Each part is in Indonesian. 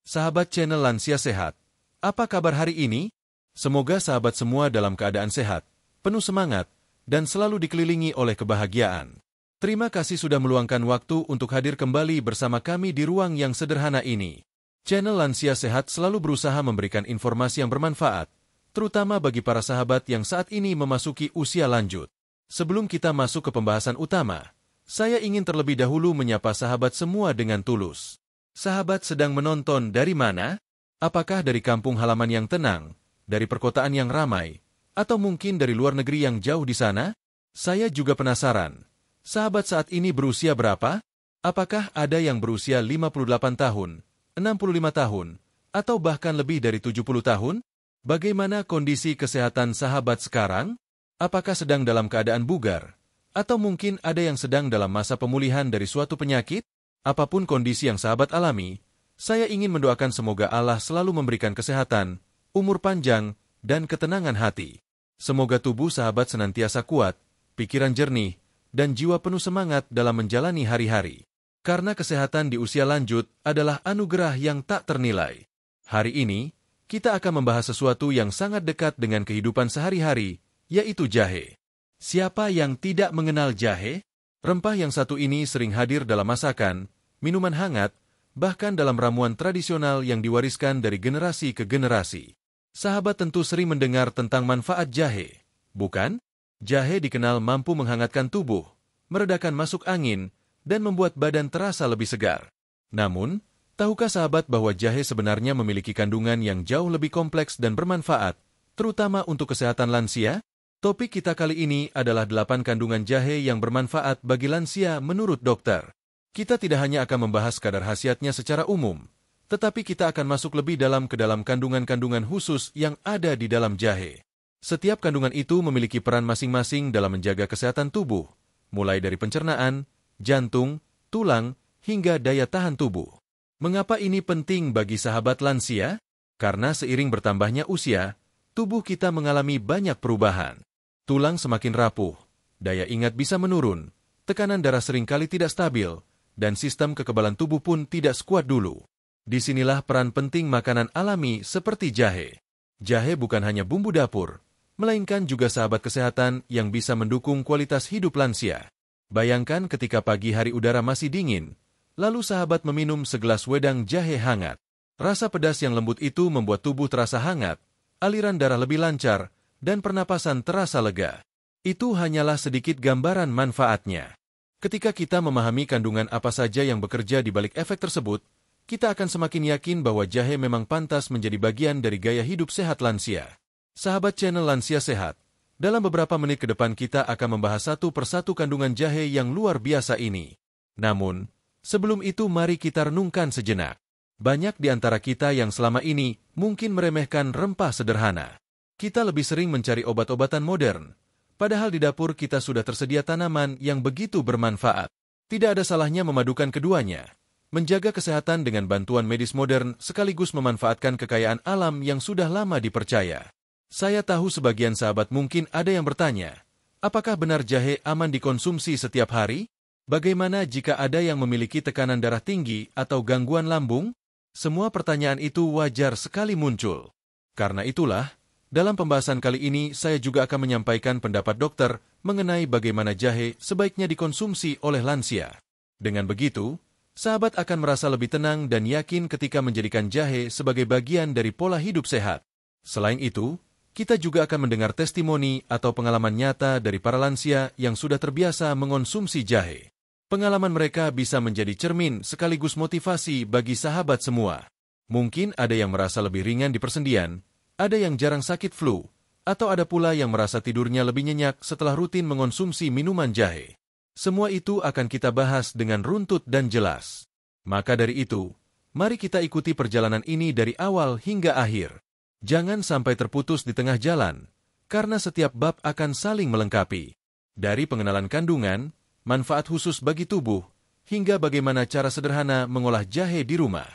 Sahabat channel Lansia Sehat, apa kabar hari ini? Semoga sahabat semua dalam keadaan sehat, penuh semangat, dan selalu dikelilingi oleh kebahagiaan. Terima kasih sudah meluangkan waktu untuk hadir kembali bersama kami di ruang yang sederhana ini. Channel Lansia Sehat selalu berusaha memberikan informasi yang bermanfaat, terutama bagi para sahabat yang saat ini memasuki usia lanjut. Sebelum kita masuk ke pembahasan utama, saya ingin terlebih dahulu menyapa sahabat semua dengan tulus. Sahabat sedang menonton dari mana? Apakah dari kampung halaman yang tenang, dari perkotaan yang ramai, atau mungkin dari luar negeri yang jauh di sana? Saya juga penasaran. Sahabat saat ini berusia berapa? Apakah ada yang berusia 58 tahun, 65 tahun, atau bahkan lebih dari 70 tahun? Bagaimana kondisi kesehatan sahabat sekarang? Apakah sedang dalam keadaan bugar? Atau mungkin ada yang sedang dalam masa pemulihan dari suatu penyakit? Apapun kondisi yang sahabat alami, saya ingin mendoakan semoga Allah selalu memberikan kesehatan, umur panjang, dan ketenangan hati. Semoga tubuh sahabat senantiasa kuat, pikiran jernih, dan jiwa penuh semangat dalam menjalani hari-hari. Karena kesehatan di usia lanjut adalah anugerah yang tak ternilai. Hari ini, kita akan membahas sesuatu yang sangat dekat dengan kehidupan sehari-hari, yaitu jahe. Siapa yang tidak mengenal jahe? Rempah yang satu ini sering hadir dalam masakan, minuman hangat, bahkan dalam ramuan tradisional yang diwariskan dari generasi ke generasi. Sahabat tentu sering mendengar tentang manfaat jahe, bukan? Jahe dikenal mampu menghangatkan tubuh, meredakan masuk angin, dan membuat badan terasa lebih segar. Namun, tahukah sahabat bahwa jahe sebenarnya memiliki kandungan yang jauh lebih kompleks dan bermanfaat, terutama untuk kesehatan lansia? Topik kita kali ini adalah 8 kandungan jahe yang bermanfaat bagi lansia menurut dokter. Kita tidak hanya akan membahas kadar khasiatnya secara umum, tetapi kita akan masuk lebih dalam ke dalam kandungan-kandungan khusus yang ada di dalam jahe. Setiap kandungan itu memiliki peran masing-masing dalam menjaga kesehatan tubuh, mulai dari pencernaan, jantung, tulang, hingga daya tahan tubuh. Mengapa ini penting bagi sahabat lansia? Karena seiring bertambahnya usia, tubuh kita mengalami banyak perubahan. Tulang semakin rapuh, daya ingat bisa menurun, tekanan darah seringkali tidak stabil, dan sistem kekebalan tubuh pun tidak sekuat dulu. Disinilah peran penting makanan alami seperti jahe. Jahe bukan hanya bumbu dapur, melainkan juga sahabat kesehatan yang bisa mendukung kualitas hidup lansia. Bayangkan ketika pagi hari udara masih dingin, lalu sahabat meminum segelas wedang jahe hangat. Rasa pedas yang lembut itu membuat tubuh terasa hangat, aliran darah lebih lancar, dan pernapasan terasa lega. Itu hanyalah sedikit gambaran manfaatnya. Ketika kita memahami kandungan apa saja yang bekerja di balik efek tersebut, kita akan semakin yakin bahwa jahe memang pantas menjadi bagian dari gaya hidup sehat lansia. Sahabat channel Lansia Sehat, dalam beberapa menit ke depan kita akan membahas satu persatu kandungan jahe yang luar biasa ini. Namun, sebelum itu mari kita renungkan sejenak. Banyak di antara kita yang selama ini mungkin meremehkan rempah sederhana. Kita lebih sering mencari obat-obatan modern, padahal di dapur kita sudah tersedia tanaman yang begitu bermanfaat. Tidak ada salahnya memadukan keduanya, menjaga kesehatan dengan bantuan medis modern sekaligus memanfaatkan kekayaan alam yang sudah lama dipercaya. Saya tahu sebagian sahabat mungkin ada yang bertanya, apakah benar jahe aman dikonsumsi setiap hari? Bagaimana jika ada yang memiliki tekanan darah tinggi atau gangguan lambung? Semua pertanyaan itu wajar sekali muncul. Karena itulah, dalam pembahasan kali ini, saya juga akan menyampaikan pendapat dokter mengenai bagaimana jahe sebaiknya dikonsumsi oleh lansia. Dengan begitu, sahabat akan merasa lebih tenang dan yakin ketika menjadikan jahe sebagai bagian dari pola hidup sehat. Selain itu, kita juga akan mendengar testimoni atau pengalaman nyata dari para lansia yang sudah terbiasa mengonsumsi jahe. Pengalaman mereka bisa menjadi cermin sekaligus motivasi bagi sahabat semua. Mungkin ada yang merasa lebih ringan di persendian, ada yang jarang sakit flu, atau ada pula yang merasa tidurnya lebih nyenyak setelah rutin mengonsumsi minuman jahe. Semua itu akan kita bahas dengan runtut dan jelas. Maka dari itu, mari kita ikuti perjalanan ini dari awal hingga akhir. Jangan sampai terputus di tengah jalan, karena setiap bab akan saling melengkapi. Dari pengenalan kandungan, manfaat khusus bagi tubuh, hingga bagaimana cara sederhana mengolah jahe di rumah.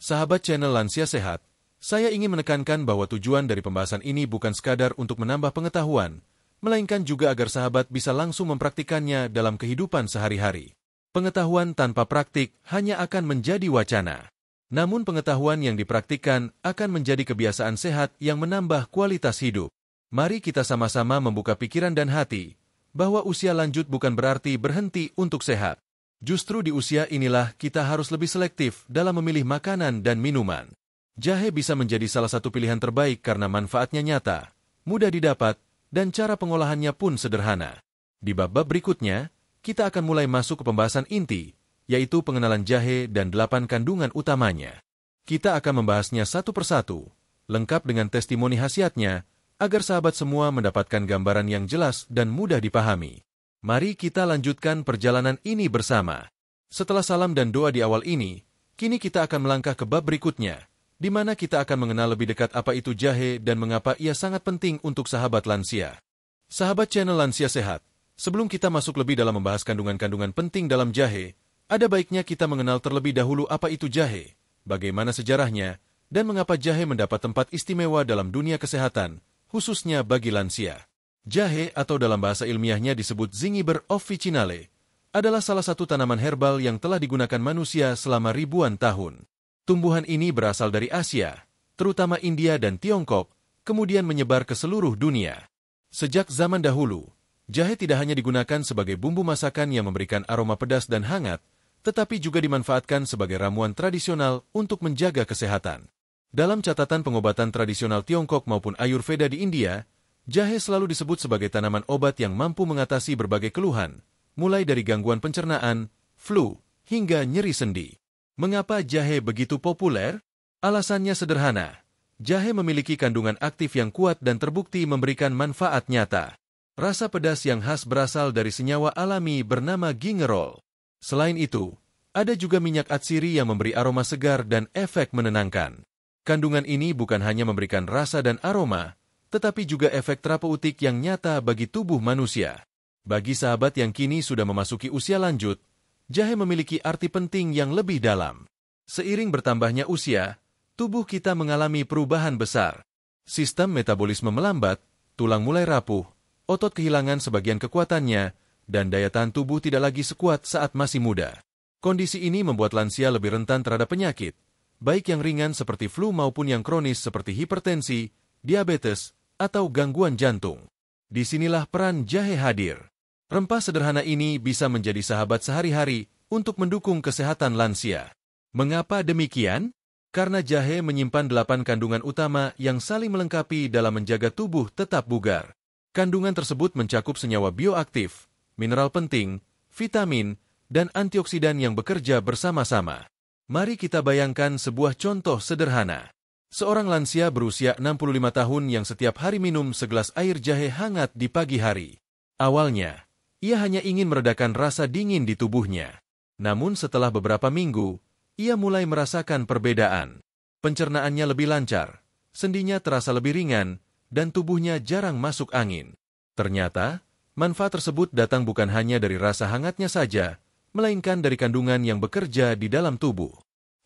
Sahabat channel Lansia Sehat, saya ingin menekankan bahwa tujuan dari pembahasan ini bukan sekadar untuk menambah pengetahuan, melainkan juga agar sahabat bisa langsung mempraktikannya dalam kehidupan sehari-hari. Pengetahuan tanpa praktik hanya akan menjadi wacana. Namun pengetahuan yang dipraktikkan akan menjadi kebiasaan sehat yang menambah kualitas hidup. Mari kita sama-sama membuka pikiran dan hati, bahwa usia lanjut bukan berarti berhenti untuk sehat. Justru di usia inilah kita harus lebih selektif dalam memilih makanan dan minuman. Jahe bisa menjadi salah satu pilihan terbaik karena manfaatnya nyata, mudah didapat, dan cara pengolahannya pun sederhana. Di bab-bab berikutnya, kita akan mulai masuk ke pembahasan inti, yaitu pengenalan jahe dan 8 kandungan utamanya. Kita akan membahasnya satu persatu, lengkap dengan testimoni khasiatnya, agar sahabat semua mendapatkan gambaran yang jelas dan mudah dipahami. Mari kita lanjutkan perjalanan ini bersama. Setelah salam dan doa di awal ini, kini kita akan melangkah ke bab berikutnya, di mana kita akan mengenal lebih dekat apa itu jahe dan mengapa ia sangat penting untuk sahabat lansia. Sahabat channel Lansia Sehat, sebelum kita masuk lebih dalam membahas kandungan-kandungan penting dalam jahe, ada baiknya kita mengenal terlebih dahulu apa itu jahe, bagaimana sejarahnya, dan mengapa jahe mendapat tempat istimewa dalam dunia kesehatan, khususnya bagi lansia. Jahe atau dalam bahasa ilmiahnya disebut Zingiber officinale, adalah salah satu tanaman herbal yang telah digunakan manusia selama ribuan tahun. Tumbuhan ini berasal dari Asia, terutama India dan Tiongkok, kemudian menyebar ke seluruh dunia. Sejak zaman dahulu, jahe tidak hanya digunakan sebagai bumbu masakan yang memberikan aroma pedas dan hangat, tetapi juga dimanfaatkan sebagai ramuan tradisional untuk menjaga kesehatan. Dalam catatan pengobatan tradisional Tiongkok maupun Ayurveda di India, jahe selalu disebut sebagai tanaman obat yang mampu mengatasi berbagai keluhan, mulai dari gangguan pencernaan, flu, hingga nyeri sendi. Mengapa jahe begitu populer? Alasannya sederhana. Jahe memiliki kandungan aktif yang kuat dan terbukti memberikan manfaat nyata. Rasa pedas yang khas berasal dari senyawa alami bernama gingerol. Selain itu, ada juga minyak atsiri yang memberi aroma segar dan efek menenangkan. Kandungan ini bukan hanya memberikan rasa dan aroma, tetapi juga efek terapeutik yang nyata bagi tubuh manusia. Bagi sahabat yang kini sudah memasuki usia lanjut, jahe memiliki arti penting yang lebih dalam. Seiring bertambahnya usia, tubuh kita mengalami perubahan besar. Sistem metabolisme melambat, tulang mulai rapuh, otot kehilangan sebagian kekuatannya, dan daya tahan tubuh tidak lagi sekuat saat masih muda. Kondisi ini membuat lansia lebih rentan terhadap penyakit, baik yang ringan seperti flu maupun yang kronis seperti hipertensi, diabetes, atau gangguan jantung. Disinilah peran jahe hadir. Rempah sederhana ini bisa menjadi sahabat sehari-hari untuk mendukung kesehatan lansia. Mengapa demikian? Karena jahe menyimpan 8 kandungan utama yang saling melengkapi dalam menjaga tubuh tetap bugar. Kandungan tersebut mencakup senyawa bioaktif, mineral penting, vitamin, dan antioksidan yang bekerja bersama-sama. Mari kita bayangkan sebuah contoh sederhana. Seorang lansia berusia 65 tahun yang setiap hari minum segelas air jahe hangat di pagi hari. Awalnya, ia hanya ingin meredakan rasa dingin di tubuhnya. Namun setelah beberapa minggu, ia mulai merasakan perbedaan. Pencernaannya lebih lancar, sendinya terasa lebih ringan, dan tubuhnya jarang masuk angin. Ternyata, manfaat tersebut datang bukan hanya dari rasa hangatnya saja, melainkan dari kandungan yang bekerja di dalam tubuh.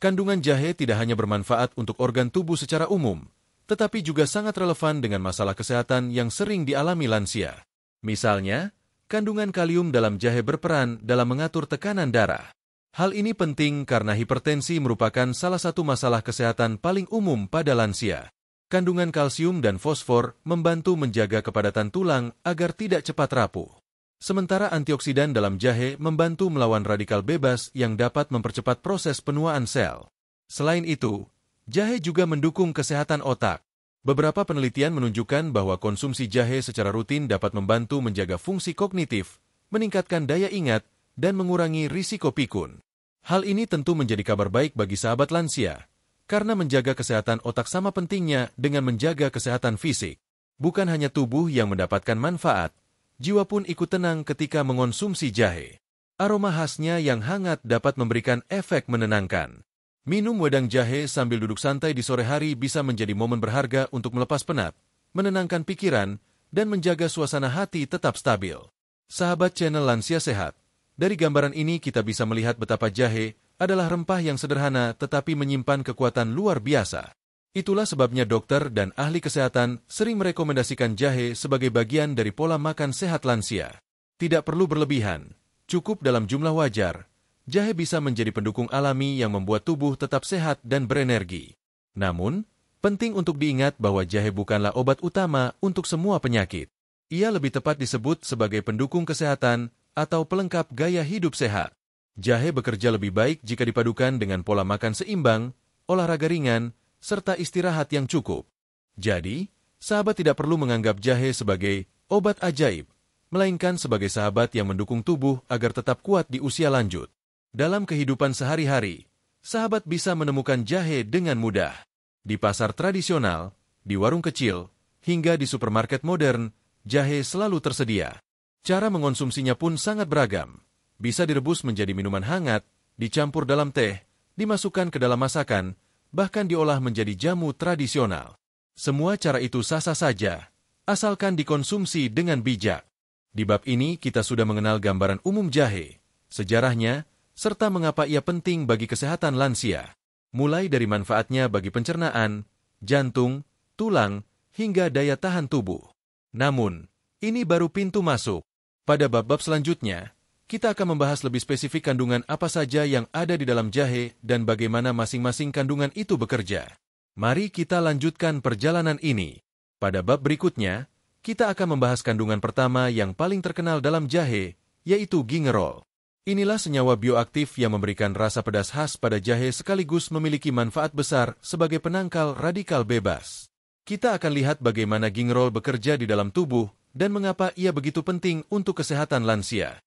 Kandungan jahe tidak hanya bermanfaat untuk organ tubuh secara umum, tetapi juga sangat relevan dengan masalah kesehatan yang sering dialami lansia. Misalnya, kandungan kalium dalam jahe berperan dalam mengatur tekanan darah. Hal ini penting karena hipertensi merupakan salah satu masalah kesehatan paling umum pada lansia. Kandungan kalsium dan fosfor membantu menjaga kepadatan tulang agar tidak cepat rapuh. Sementara antioksidan dalam jahe membantu melawan radikal bebas yang dapat mempercepat proses penuaan sel. Selain itu, jahe juga mendukung kesehatan otak. Beberapa penelitian menunjukkan bahwa konsumsi jahe secara rutin dapat membantu menjaga fungsi kognitif, meningkatkan daya ingat, dan mengurangi risiko pikun. Hal ini tentu menjadi kabar baik bagi sahabat lansia, karena menjaga kesehatan otak sama pentingnya dengan menjaga kesehatan fisik. Bukan hanya tubuh yang mendapatkan manfaat, jiwa pun ikut tenang ketika mengonsumsi jahe. Aroma khasnya yang hangat dapat memberikan efek menenangkan. Minum wedang jahe sambil duduk santai di sore hari bisa menjadi momen berharga untuk melepas penat, menenangkan pikiran, dan menjaga suasana hati tetap stabil. Sahabat channel Lansia Sehat, dari gambaran ini kita bisa melihat betapa jahe adalah rempah yang sederhana tetapi menyimpan kekuatan luar biasa. Itulah sebabnya dokter dan ahli kesehatan sering merekomendasikan jahe sebagai bagian dari pola makan sehat lansia. Tidak perlu berlebihan, cukup dalam jumlah wajar, jahe bisa menjadi pendukung alami yang membuat tubuh tetap sehat dan berenergi. Namun, penting untuk diingat bahwa jahe bukanlah obat utama untuk semua penyakit. Ia lebih tepat disebut sebagai pendukung kesehatan atau pelengkap gaya hidup sehat. Jahe bekerja lebih baik jika dipadukan dengan pola makan seimbang, olahraga ringan, serta istirahat yang cukup. Jadi, sahabat tidak perlu menganggap jahe sebagai obat ajaib, melainkan sebagai sahabat yang mendukung tubuh agar tetap kuat di usia lanjut. Dalam kehidupan sehari-hari, sahabat bisa menemukan jahe dengan mudah. Di pasar tradisional, di warung kecil, hingga di supermarket modern, jahe selalu tersedia. Cara mengonsumsinya pun sangat beragam. Bisa direbus menjadi minuman hangat, dicampur dalam teh, dimasukkan ke dalam masakan, bahkan diolah menjadi jamu tradisional. Semua cara itu sah-sah saja, asalkan dikonsumsi dengan bijak. Di bab ini kita sudah mengenal gambaran umum jahe, sejarahnya, serta mengapa ia penting bagi kesehatan lansia. Mulai dari manfaatnya bagi pencernaan, jantung, tulang, hingga daya tahan tubuh. Namun, ini baru pintu masuk. Pada bab-bab selanjutnya, kita akan membahas lebih spesifik kandungan apa saja yang ada di dalam jahe dan bagaimana masing-masing kandungan itu bekerja. Mari kita lanjutkan perjalanan ini. Pada bab berikutnya, kita akan membahas kandungan pertama yang paling terkenal dalam jahe, yaitu gingerol. Inilah senyawa bioaktif yang memberikan rasa pedas khas pada jahe sekaligus memiliki manfaat besar sebagai penangkal radikal bebas. Kita akan lihat bagaimana gingerol bekerja di dalam tubuh dan mengapa ia begitu penting untuk kesehatan lansia.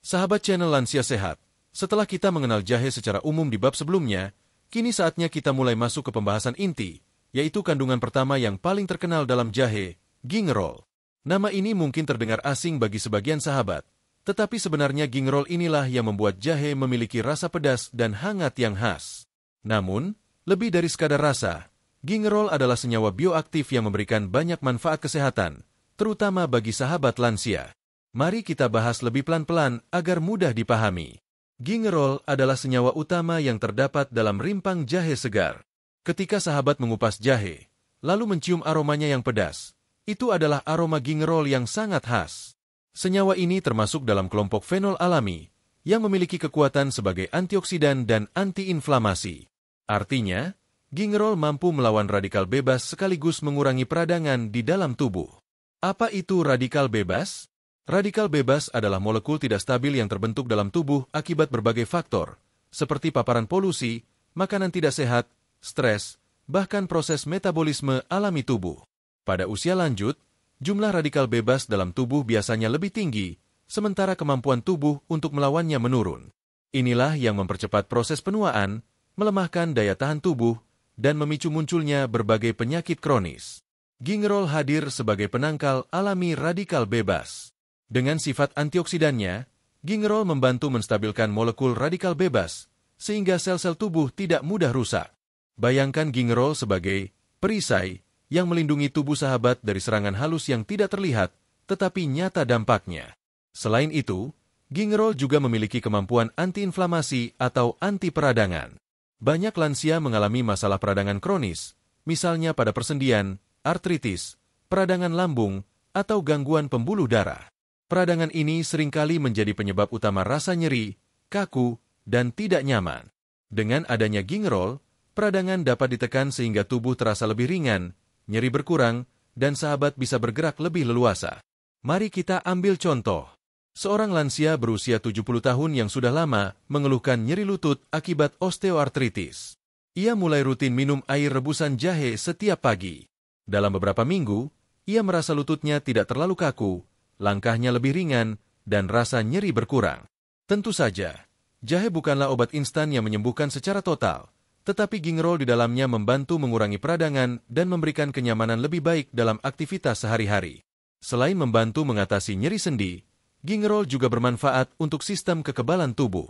Sahabat channel Lansia Sehat, setelah kita mengenal jahe secara umum di bab sebelumnya, kini saatnya kita mulai masuk ke pembahasan inti, yaitu kandungan pertama yang paling terkenal dalam jahe, gingerol. Nama ini mungkin terdengar asing bagi sebagian sahabat, tetapi sebenarnya gingerol inilah yang membuat jahe memiliki rasa pedas dan hangat yang khas. Namun, lebih dari sekadar rasa, gingerol adalah senyawa bioaktif yang memberikan banyak manfaat kesehatan, terutama bagi sahabat lansia. Mari kita bahas lebih pelan-pelan agar mudah dipahami. Gingerol adalah senyawa utama yang terdapat dalam rimpang jahe segar. Ketika sahabat mengupas jahe, lalu mencium aromanya yang pedas, itu adalah aroma gingerol yang sangat khas. Senyawa ini termasuk dalam kelompok fenol alami, yang memiliki kekuatan sebagai antioksidan dan antiinflamasi. Artinya, gingerol mampu melawan radikal bebas sekaligus mengurangi peradangan di dalam tubuh. Apa itu radikal bebas? Radikal bebas adalah molekul tidak stabil yang terbentuk dalam tubuh akibat berbagai faktor, seperti paparan polusi, makanan tidak sehat, stres, bahkan proses metabolisme alami tubuh. Pada usia lanjut, jumlah radikal bebas dalam tubuh biasanya lebih tinggi, sementara kemampuan tubuh untuk melawannya menurun. Inilah yang mempercepat proses penuaan, melemahkan daya tahan tubuh, dan memicu munculnya berbagai penyakit kronis. Gingerol hadir sebagai penangkal alami radikal bebas. Dengan sifat antioksidannya, gingerol membantu menstabilkan molekul radikal bebas, sehingga sel-sel tubuh tidak mudah rusak. Bayangkan gingerol sebagai perisai yang melindungi tubuh sahabat dari serangan halus yang tidak terlihat, tetapi nyata dampaknya. Selain itu, gingerol juga memiliki kemampuan antiinflamasi atau anti peradangan. Banyak lansia mengalami masalah peradangan kronis, misalnya pada persendian, artritis, peradangan lambung, atau gangguan pembuluh darah. Peradangan ini seringkali menjadi penyebab utama rasa nyeri, kaku, dan tidak nyaman. Dengan adanya gingerol, peradangan dapat ditekan sehingga tubuh terasa lebih ringan, nyeri berkurang, dan sahabat bisa bergerak lebih leluasa. Mari kita ambil contoh. Seorang lansia berusia 70 tahun yang sudah lama mengeluhkan nyeri lutut akibat osteoartritis. Ia mulai rutin minum air rebusan jahe setiap pagi. Dalam beberapa minggu, ia merasa lututnya tidak terlalu kaku, langkahnya lebih ringan, dan rasa nyeri berkurang. Tentu saja, jahe bukanlah obat instan yang menyembuhkan secara total, tetapi gingerol di dalamnya membantu mengurangi peradangan dan memberikan kenyamanan lebih baik dalam aktivitas sehari-hari. Selain membantu mengatasi nyeri sendi, gingerol juga bermanfaat untuk sistem kekebalan tubuh.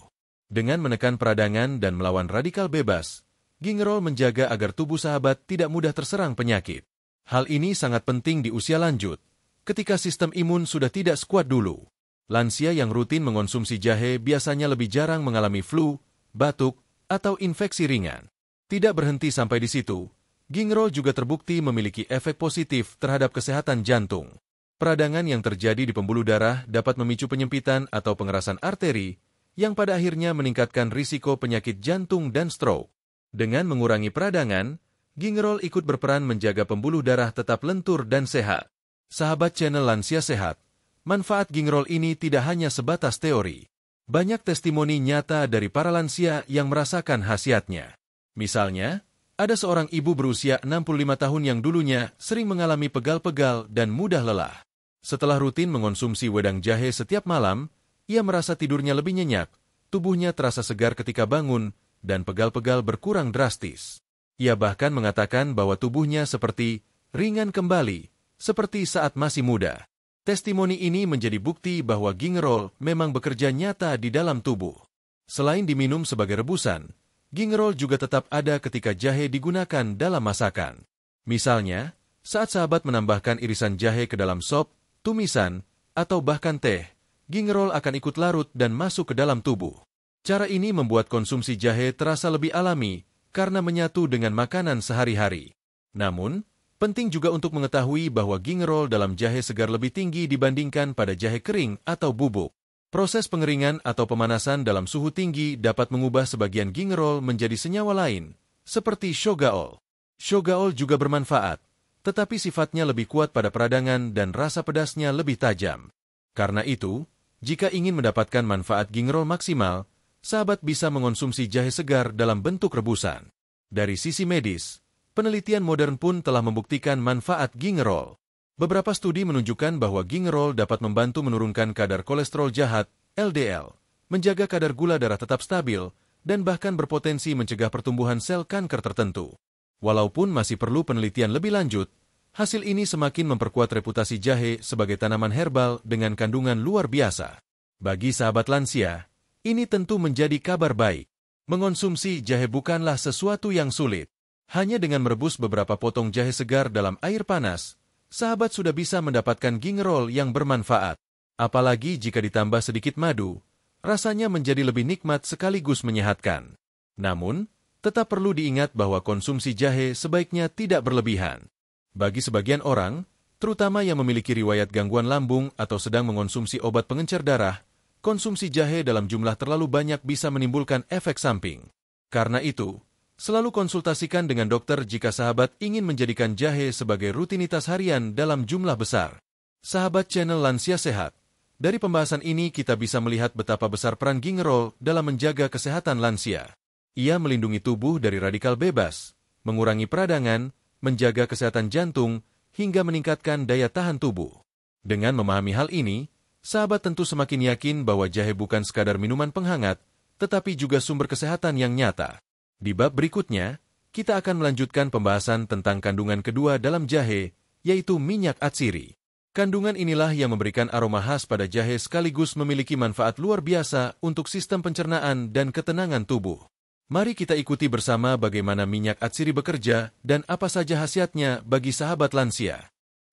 Dengan menekan peradangan dan melawan radikal bebas, gingerol menjaga agar tubuh sahabat tidak mudah terserang penyakit. Hal ini sangat penting di usia lanjut, ketika sistem imun sudah tidak sekuat dulu. Lansia yang rutin mengonsumsi jahe biasanya lebih jarang mengalami flu, batuk, atau infeksi ringan. Tidak berhenti sampai di situ, gingerol juga terbukti memiliki efek positif terhadap kesehatan jantung. Peradangan yang terjadi di pembuluh darah dapat memicu penyempitan atau pengerasan arteri, yang pada akhirnya meningkatkan risiko penyakit jantung dan stroke. Dengan mengurangi peradangan, gingerol ikut berperan menjaga pembuluh darah tetap lentur dan sehat. Sahabat channel Lansia Sehat, manfaat gingerol ini tidak hanya sebatas teori. Banyak testimoni nyata dari para lansia yang merasakan khasiatnya. Misalnya, ada seorang ibu berusia 65 tahun yang dulunya sering mengalami pegal-pegal dan mudah lelah. Setelah rutin mengonsumsi wedang jahe setiap malam, ia merasa tidurnya lebih nyenyak, tubuhnya terasa segar ketika bangun, dan pegal-pegal berkurang drastis. Ia bahkan mengatakan bahwa tubuhnya seperti ringan kembali, seperti saat masih muda. Testimoni ini menjadi bukti bahwa gingerol memang bekerja nyata di dalam tubuh. Selain diminum sebagai rebusan, gingerol juga tetap ada ketika jahe digunakan dalam masakan. Misalnya, saat sahabat menambahkan irisan jahe ke dalam sop, tumisan, atau bahkan teh, gingerol akan ikut larut dan masuk ke dalam tubuh. Cara ini membuat konsumsi jahe terasa lebih alami karena menyatu dengan makanan sehari-hari. Namun, penting juga untuk mengetahui bahwa gingerol dalam jahe segar lebih tinggi dibandingkan pada jahe kering atau bubuk. Proses pengeringan atau pemanasan dalam suhu tinggi dapat mengubah sebagian gingerol menjadi senyawa lain, seperti shogaol. Shogaol juga bermanfaat, tetapi sifatnya lebih kuat pada peradangan dan rasa pedasnya lebih tajam. Karena itu, jika ingin mendapatkan manfaat gingerol maksimal, sahabat bisa mengonsumsi jahe segar dalam bentuk rebusan. Dari sisi medis, penelitian modern pun telah membuktikan manfaat gingerol. Beberapa studi menunjukkan bahwa gingerol dapat membantu menurunkan kadar kolesterol jahat, LDL, menjaga kadar gula darah tetap stabil, dan bahkan berpotensi mencegah pertumbuhan sel kanker tertentu. Walaupun masih perlu penelitian lebih lanjut, hasil ini semakin memperkuat reputasi jahe sebagai tanaman herbal dengan kandungan luar biasa. Bagi sahabat lansia, ini tentu menjadi kabar baik. Mengonsumsi jahe bukanlah sesuatu yang sulit. Hanya dengan merebus beberapa potong jahe segar dalam air panas, sahabat sudah bisa mendapatkan gingerol yang bermanfaat. Apalagi jika ditambah sedikit madu, rasanya menjadi lebih nikmat sekaligus menyehatkan. Namun, tetap perlu diingat bahwa konsumsi jahe sebaiknya tidak berlebihan. Bagi sebagian orang, terutama yang memiliki riwayat gangguan lambung atau sedang mengonsumsi obat pengencer darah, konsumsi jahe dalam jumlah terlalu banyak bisa menimbulkan efek samping. Karena itu, selalu konsultasikan dengan dokter jika sahabat ingin menjadikan jahe sebagai rutinitas harian dalam jumlah besar. Sahabat channel Lansia Sehat, dari pembahasan ini kita bisa melihat betapa besar peran gingerol dalam menjaga kesehatan lansia. Ia melindungi tubuh dari radikal bebas, mengurangi peradangan, menjaga kesehatan jantung, hingga meningkatkan daya tahan tubuh. Dengan memahami hal ini, sahabat tentu semakin yakin bahwa jahe bukan sekadar minuman penghangat, tetapi juga sumber kesehatan yang nyata. Di bab berikutnya, kita akan melanjutkan pembahasan tentang kandungan kedua dalam jahe, yaitu minyak atsiri. Kandungan inilah yang memberikan aroma khas pada jahe sekaligus memiliki manfaat luar biasa untuk sistem pencernaan dan ketenangan tubuh. Mari kita ikuti bersama bagaimana minyak atsiri bekerja dan apa saja khasiatnya bagi sahabat lansia.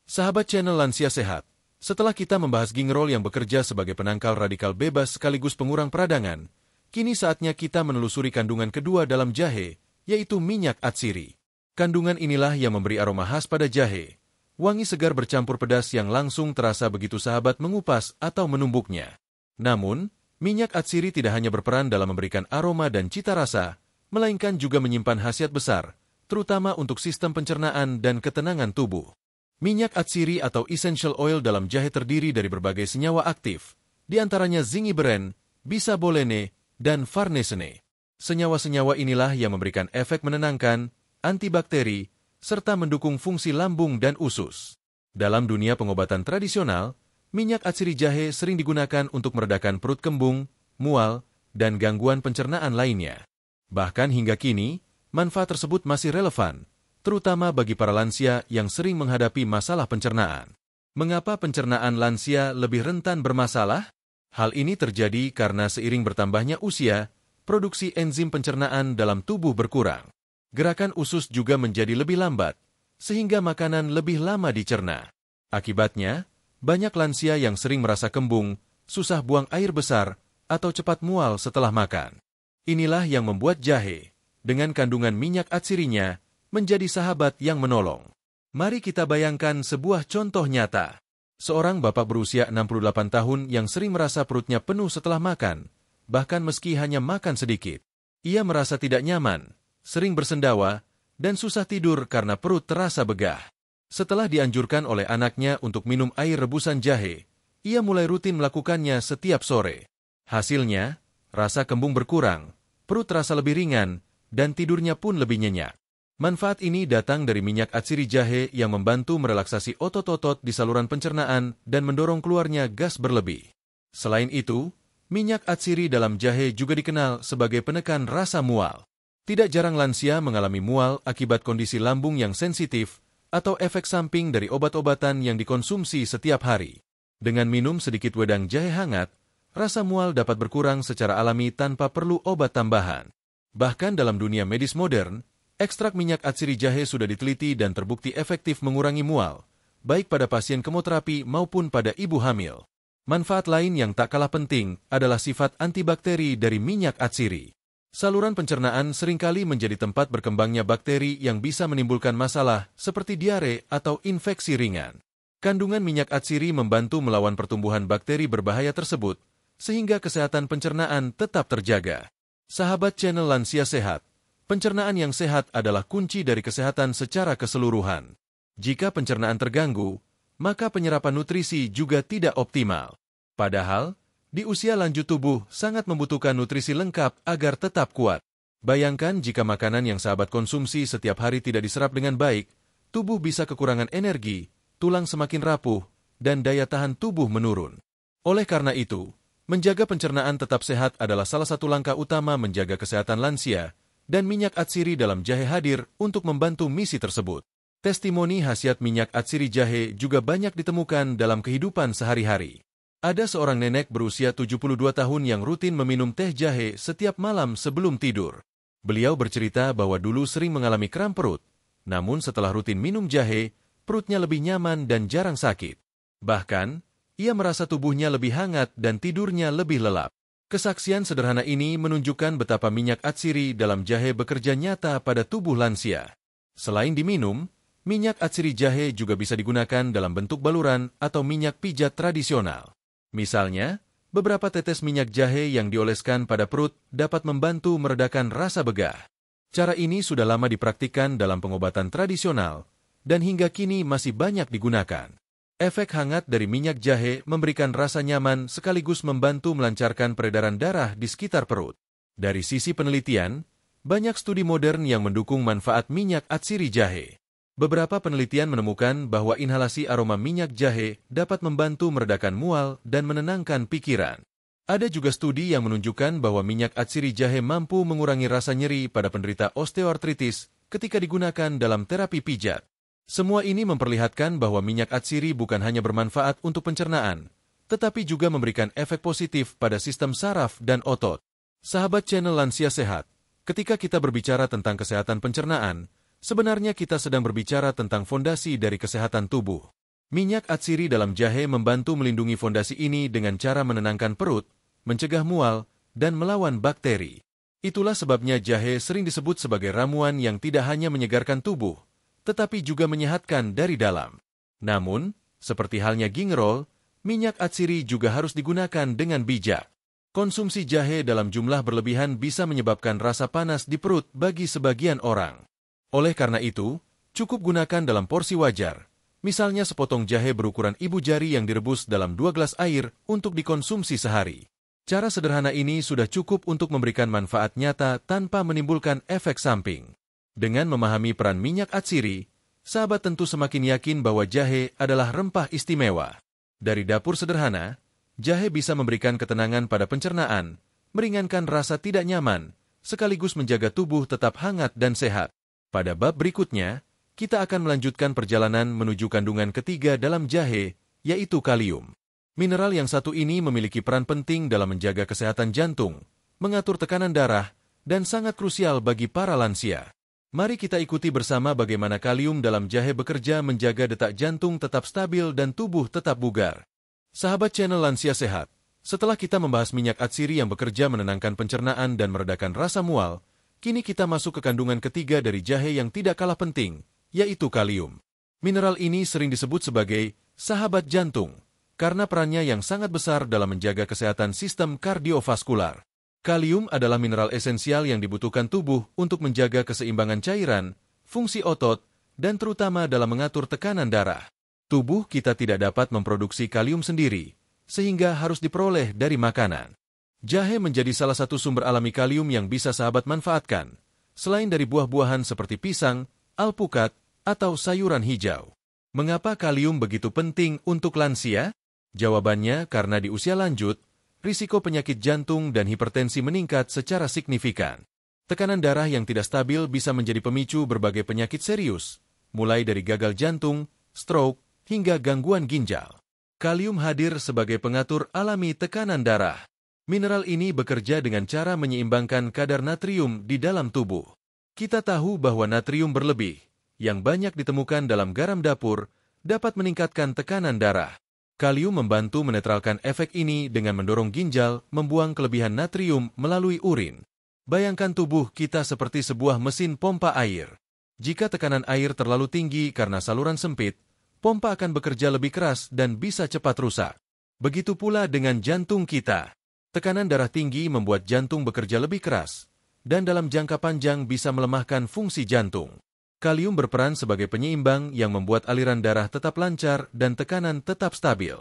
Sahabat channel Lansia Sehat, setelah kita membahas gingerol yang bekerja sebagai penangkal radikal bebas sekaligus pengurang peradangan, kini saatnya kita menelusuri kandungan kedua dalam jahe, yaitu minyak atsiri. Kandungan inilah yang memberi aroma khas pada jahe, wangi segar bercampur pedas yang langsung terasa begitu sahabat mengupas atau menumbuknya. Namun, minyak atsiri tidak hanya berperan dalam memberikan aroma dan cita rasa, melainkan juga menyimpan khasiat besar, terutama untuk sistem pencernaan dan ketenangan tubuh. Minyak atsiri atau essential oil dalam jahe terdiri dari berbagai senyawa aktif, di antaranya zingiberin, bisabolene, dan farnesene. Senyawa-senyawa inilah yang memberikan efek menenangkan, antibakteri, serta mendukung fungsi lambung dan usus. Dalam dunia pengobatan tradisional, minyak atsiri jahe sering digunakan untuk meredakan perut kembung, mual, dan gangguan pencernaan lainnya. Bahkan hingga kini, manfaat tersebut masih relevan, terutama bagi para lansia yang sering menghadapi masalah pencernaan. Mengapa pencernaan lansia lebih rentan bermasalah? Hal ini terjadi karena seiring bertambahnya usia, produksi enzim pencernaan dalam tubuh berkurang. Gerakan usus juga menjadi lebih lambat, sehingga makanan lebih lama dicerna. Akibatnya, banyak lansia yang sering merasa kembung, susah buang air besar, atau cepat mual setelah makan. Inilah yang membuat jahe, dengan kandungan minyak atsirinya, menjadi sahabat yang menolong. Mari kita bayangkan sebuah contoh nyata. Seorang bapak berusia 68 tahun yang sering merasa perutnya penuh setelah makan, bahkan meski hanya makan sedikit. Ia merasa tidak nyaman, sering bersendawa, dan susah tidur karena perut terasa begah. Setelah dianjurkan oleh anaknya untuk minum air rebusan jahe, ia mulai rutin melakukannya setiap sore. Hasilnya, rasa kembung berkurang, perut terasa lebih ringan, dan tidurnya pun lebih nyenyak. Manfaat ini datang dari minyak atsiri jahe yang membantu merelaksasi otot-otot di saluran pencernaan dan mendorong keluarnya gas berlebih. Selain itu, minyak atsiri dalam jahe juga dikenal sebagai penekan rasa mual. Tidak jarang lansia mengalami mual akibat kondisi lambung yang sensitif atau efek samping dari obat-obatan yang dikonsumsi setiap hari. Dengan minum sedikit wedang jahe hangat, rasa mual dapat berkurang secara alami tanpa perlu obat tambahan. Bahkan dalam dunia medis modern, ekstrak minyak atsiri jahe sudah diteliti dan terbukti efektif mengurangi mual, baik pada pasien kemoterapi maupun pada ibu hamil. Manfaat lain yang tak kalah penting adalah sifat antibakteri dari minyak atsiri. Saluran pencernaan seringkali menjadi tempat berkembangnya bakteri yang bisa menimbulkan masalah seperti diare atau infeksi ringan. Kandungan minyak atsiri membantu melawan pertumbuhan bakteri berbahaya tersebut, sehingga kesehatan pencernaan tetap terjaga. Sahabat channel Lansia Sehat, pencernaan yang sehat adalah kunci dari kesehatan secara keseluruhan. Jika pencernaan terganggu, maka penyerapan nutrisi juga tidak optimal. Padahal, di usia lanjut tubuh sangat membutuhkan nutrisi lengkap agar tetap kuat. Bayangkan jika makanan yang sahabat konsumsi setiap hari tidak diserap dengan baik, tubuh bisa kekurangan energi, tulang semakin rapuh, dan daya tahan tubuh menurun. Oleh karena itu, menjaga pencernaan tetap sehat adalah salah satu langkah utama menjaga kesehatan lansia, dan minyak atsiri dalam jahe hadir untuk membantu misi tersebut. Testimoni khasiat minyak atsiri jahe juga banyak ditemukan dalam kehidupan sehari-hari. Ada seorang nenek berusia 72 tahun yang rutin meminum teh jahe setiap malam sebelum tidur. Beliau bercerita bahwa dulu sering mengalami kram perut, namun setelah rutin minum jahe, perutnya lebih nyaman dan jarang sakit. Bahkan, ia merasa tubuhnya lebih hangat dan tidurnya lebih lelap. Kesaksian sederhana ini menunjukkan betapa minyak atsiri dalam jahe bekerja nyata pada tubuh lansia. Selain diminum, minyak atsiri jahe juga bisa digunakan dalam bentuk baluran atau minyak pijat tradisional. Misalnya, beberapa tetes minyak jahe yang dioleskan pada perut dapat membantu meredakan rasa begah. Cara ini sudah lama dipraktikkan dalam pengobatan tradisional, dan hingga kini masih banyak digunakan. Efek hangat dari minyak jahe memberikan rasa nyaman sekaligus membantu melancarkan peredaran darah di sekitar perut. Dari sisi penelitian, banyak studi modern yang mendukung manfaat minyak atsiri jahe. Beberapa penelitian menemukan bahwa inhalasi aroma minyak jahe dapat membantu meredakan mual dan menenangkan pikiran. Ada juga studi yang menunjukkan bahwa minyak atsiri jahe mampu mengurangi rasa nyeri pada penderita osteoartritis ketika digunakan dalam terapi pijat. Semua ini memperlihatkan bahwa minyak atsiri bukan hanya bermanfaat untuk pencernaan, tetapi juga memberikan efek positif pada sistem saraf dan otot. Sahabat channel Lansia Sehat, ketika kita berbicara tentang kesehatan pencernaan, sebenarnya kita sedang berbicara tentang fondasi dari kesehatan tubuh. Minyak atsiri dalam jahe membantu melindungi fondasi ini dengan cara menenangkan perut, mencegah mual, dan melawan bakteri. Itulah sebabnya jahe sering disebut sebagai ramuan yang tidak hanya menyegarkan tubuh, tetapi juga menyehatkan dari dalam. Namun, seperti halnya gingerol, minyak atsiri juga harus digunakan dengan bijak. Konsumsi jahe dalam jumlah berlebihan bisa menyebabkan rasa panas di perut bagi sebagian orang. Oleh karena itu, cukup gunakan dalam porsi wajar. Misalnya sepotong jahe berukuran ibu jari yang direbus dalam 2 gelas air untuk dikonsumsi sehari. Cara sederhana ini sudah cukup untuk memberikan manfaat nyata tanpa menimbulkan efek samping. Dengan memahami peran minyak atsiri, sahabat tentu semakin yakin bahwa jahe adalah rempah istimewa. Dari dapur sederhana, jahe bisa memberikan ketenangan pada pencernaan, meringankan rasa tidak nyaman, sekaligus menjaga tubuh tetap hangat dan sehat. Pada bab berikutnya, kita akan melanjutkan perjalanan menuju kandungan ketiga dalam jahe, yaitu kalium. Mineral yang satu ini memiliki peran penting dalam menjaga kesehatan jantung, mengatur tekanan darah, dan sangat krusial bagi para lansia. Mari kita ikuti bersama bagaimana kalium dalam jahe bekerja menjaga detak jantung tetap stabil dan tubuh tetap bugar. Sahabat channel Lansia Sehat, setelah kita membahas minyak atsiri yang bekerja menenangkan pencernaan dan meredakan rasa mual, kini kita masuk ke kandungan ketiga dari jahe yang tidak kalah penting, yaitu kalium. Mineral ini sering disebut sebagai sahabat jantung, karena perannya yang sangat besar dalam menjaga kesehatan sistem kardiovaskular. Kalium adalah mineral esensial yang dibutuhkan tubuh untuk menjaga keseimbangan cairan, fungsi otot, dan terutama dalam mengatur tekanan darah. Tubuh kita tidak dapat memproduksi kalium sendiri, sehingga harus diperoleh dari makanan. Jahe menjadi salah satu sumber alami kalium yang bisa sahabat manfaatkan, selain dari buah-buahan seperti pisang, alpukat, atau sayuran hijau. Mengapa kalium begitu penting untuk lansia? Jawabannya karena di usia lanjut, risiko penyakit jantung dan hipertensi meningkat secara signifikan. Tekanan darah yang tidak stabil bisa menjadi pemicu berbagai penyakit serius, mulai dari gagal jantung, stroke, hingga gangguan ginjal. Kalium hadir sebagai pengatur alami tekanan darah. Mineral ini bekerja dengan cara menyeimbangkan kadar natrium di dalam tubuh. Kita tahu bahwa natrium berlebih, yang banyak ditemukan dalam garam dapur, dapat meningkatkan tekanan darah. Kalium membantu menetralkan efek ini dengan mendorong ginjal membuang kelebihan natrium melalui urin. Bayangkan tubuh kita seperti sebuah mesin pompa air. Jika tekanan air terlalu tinggi karena saluran sempit, pompa akan bekerja lebih keras dan bisa cepat rusak. Begitu pula dengan jantung kita. Tekanan darah tinggi membuat jantung bekerja lebih keras, dan dalam jangka panjang bisa melemahkan fungsi jantung. Kalium berperan sebagai penyeimbang yang membuat aliran darah tetap lancar dan tekanan tetap stabil.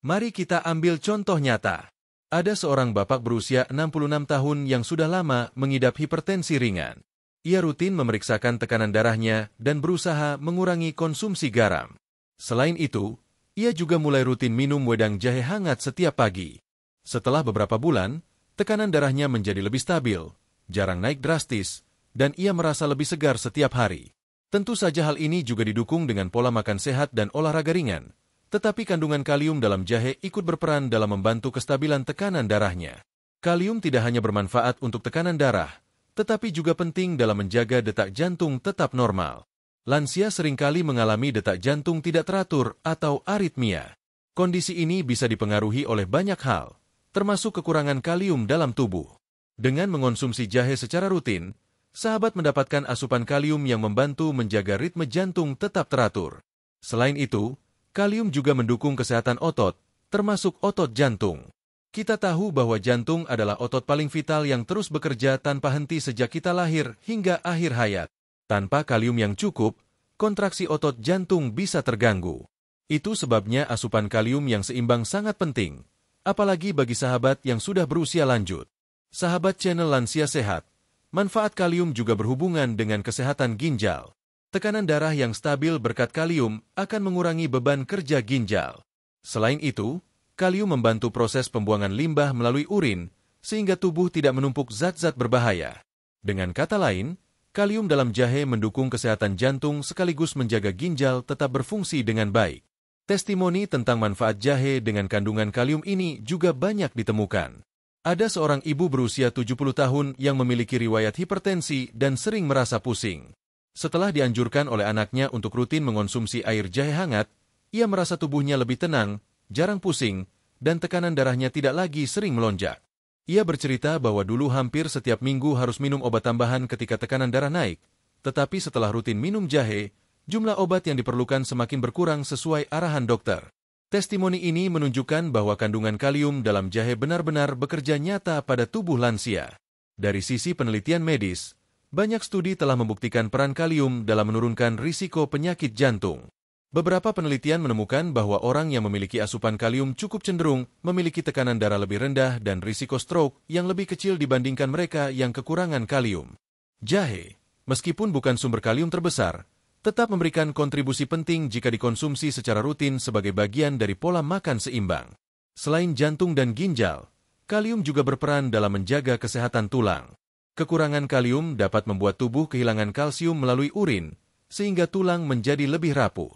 Mari kita ambil contoh nyata. Ada seorang bapak berusia 66 tahun yang sudah lama mengidap hipertensi ringan. Ia rutin memeriksakan tekanan darahnya dan berusaha mengurangi konsumsi garam. Selain itu, ia juga mulai rutin minum wedang jahe hangat setiap pagi. Setelah beberapa bulan, tekanan darahnya menjadi lebih stabil, jarang naik drastis, dan ia merasa lebih segar setiap hari. Tentu saja hal ini juga didukung dengan pola makan sehat dan olahraga ringan, tetapi kandungan kalium dalam jahe ikut berperan dalam membantu kestabilan tekanan darahnya. Kalium tidak hanya bermanfaat untuk tekanan darah, tetapi juga penting dalam menjaga detak jantung tetap normal. Lansia seringkali mengalami detak jantung tidak teratur atau aritmia. Kondisi ini bisa dipengaruhi oleh banyak hal, termasuk kekurangan kalium dalam tubuh. Dengan mengonsumsi jahe secara rutin, sahabat mendapatkan asupan kalium yang membantu menjaga ritme jantung tetap teratur. Selain itu, kalium juga mendukung kesehatan otot, termasuk otot jantung. Kita tahu bahwa jantung adalah otot paling vital yang terus bekerja tanpa henti sejak kita lahir hingga akhir hayat. Tanpa kalium yang cukup, kontraksi otot jantung bisa terganggu. Itu sebabnya asupan kalium yang seimbang sangat penting, apalagi bagi sahabat yang sudah berusia lanjut. Sahabat channel Lansia Sehat, manfaat kalium juga berhubungan dengan kesehatan ginjal. Tekanan darah yang stabil berkat kalium akan mengurangi beban kerja ginjal. Selain itu, kalium membantu proses pembuangan limbah melalui urin, sehingga tubuh tidak menumpuk zat-zat berbahaya. Dengan kata lain, kalium dalam jahe mendukung kesehatan jantung sekaligus menjaga ginjal tetap berfungsi dengan baik. Testimoni tentang manfaat jahe dengan kandungan kalium ini juga banyak ditemukan. Ada seorang ibu berusia 70 tahun yang memiliki riwayat hipertensi dan sering merasa pusing. Setelah dianjurkan oleh anaknya untuk rutin mengonsumsi air jahe hangat, ia merasa tubuhnya lebih tenang, jarang pusing, dan tekanan darahnya tidak lagi sering melonjak. Ia bercerita bahwa dulu hampir setiap minggu harus minum obat tambahan ketika tekanan darah naik, tetapi setelah rutin minum jahe, jumlah obat yang diperlukan semakin berkurang sesuai arahan dokter. Testimoni ini menunjukkan bahwa kandungan kalium dalam jahe benar-benar bekerja nyata pada tubuh lansia. Dari sisi penelitian medis, banyak studi telah membuktikan peran kalium dalam menurunkan risiko penyakit jantung. Beberapa penelitian menemukan bahwa orang yang memiliki asupan kalium cukup cenderung memiliki tekanan darah lebih rendah dan risiko stroke yang lebih kecil dibandingkan mereka yang kekurangan kalium. Jahe, meskipun bukan sumber kalium terbesar, tetap memberikan kontribusi penting jika dikonsumsi secara rutin sebagai bagian dari pola makan seimbang. Selain jantung dan ginjal, kalium juga berperan dalam menjaga kesehatan tulang. Kekurangan kalium dapat membuat tubuh kehilangan kalsium melalui urin, sehingga tulang menjadi lebih rapuh.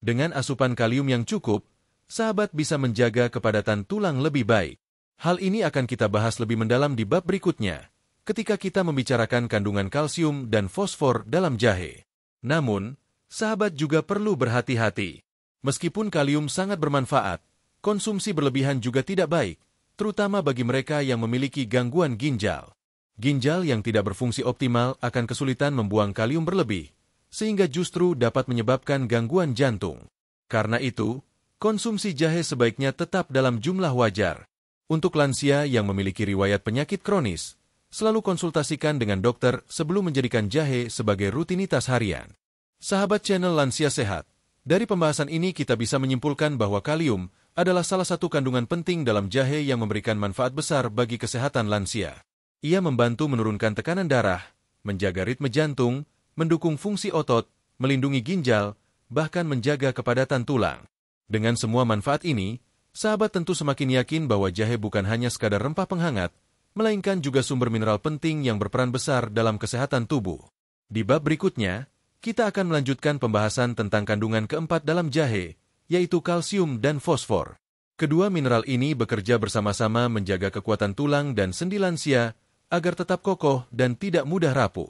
Dengan asupan kalium yang cukup, sahabat bisa menjaga kepadatan tulang lebih baik. Hal ini akan kita bahas lebih mendalam di bab berikutnya, ketika kita membicarakan kandungan kalsium dan fosfor dalam jahe. Namun, sahabat juga perlu berhati-hati. Meskipun kalium sangat bermanfaat, konsumsi berlebihan juga tidak baik, terutama bagi mereka yang memiliki gangguan ginjal. Ginjal yang tidak berfungsi optimal akan kesulitan membuang kalium berlebih, sehingga justru dapat menyebabkan gangguan jantung. Karena itu, konsumsi jahe sebaiknya tetap dalam jumlah wajar. Untuk lansia yang memiliki riwayat penyakit kronis, selalu konsultasikan dengan dokter sebelum menjadikan jahe sebagai rutinitas harian. Sahabat channel Lansia Sehat, dari pembahasan ini kita bisa menyimpulkan bahwa kalium adalah salah satu kandungan penting dalam jahe yang memberikan manfaat besar bagi kesehatan lansia. Ia membantu menurunkan tekanan darah, menjaga ritme jantung, mendukung fungsi otot, melindungi ginjal, bahkan menjaga kepadatan tulang. Dengan semua manfaat ini, sahabat tentu semakin yakin bahwa jahe bukan hanya sekadar rempah penghangat, melainkan juga sumber mineral penting yang berperan besar dalam kesehatan tubuh. Di bab berikutnya, kita akan melanjutkan pembahasan tentang kandungan keempat dalam jahe, yaitu kalsium dan fosfor. Kedua mineral ini bekerja bersama-sama menjaga kekuatan tulang dan sendi lansia agar tetap kokoh dan tidak mudah rapuh.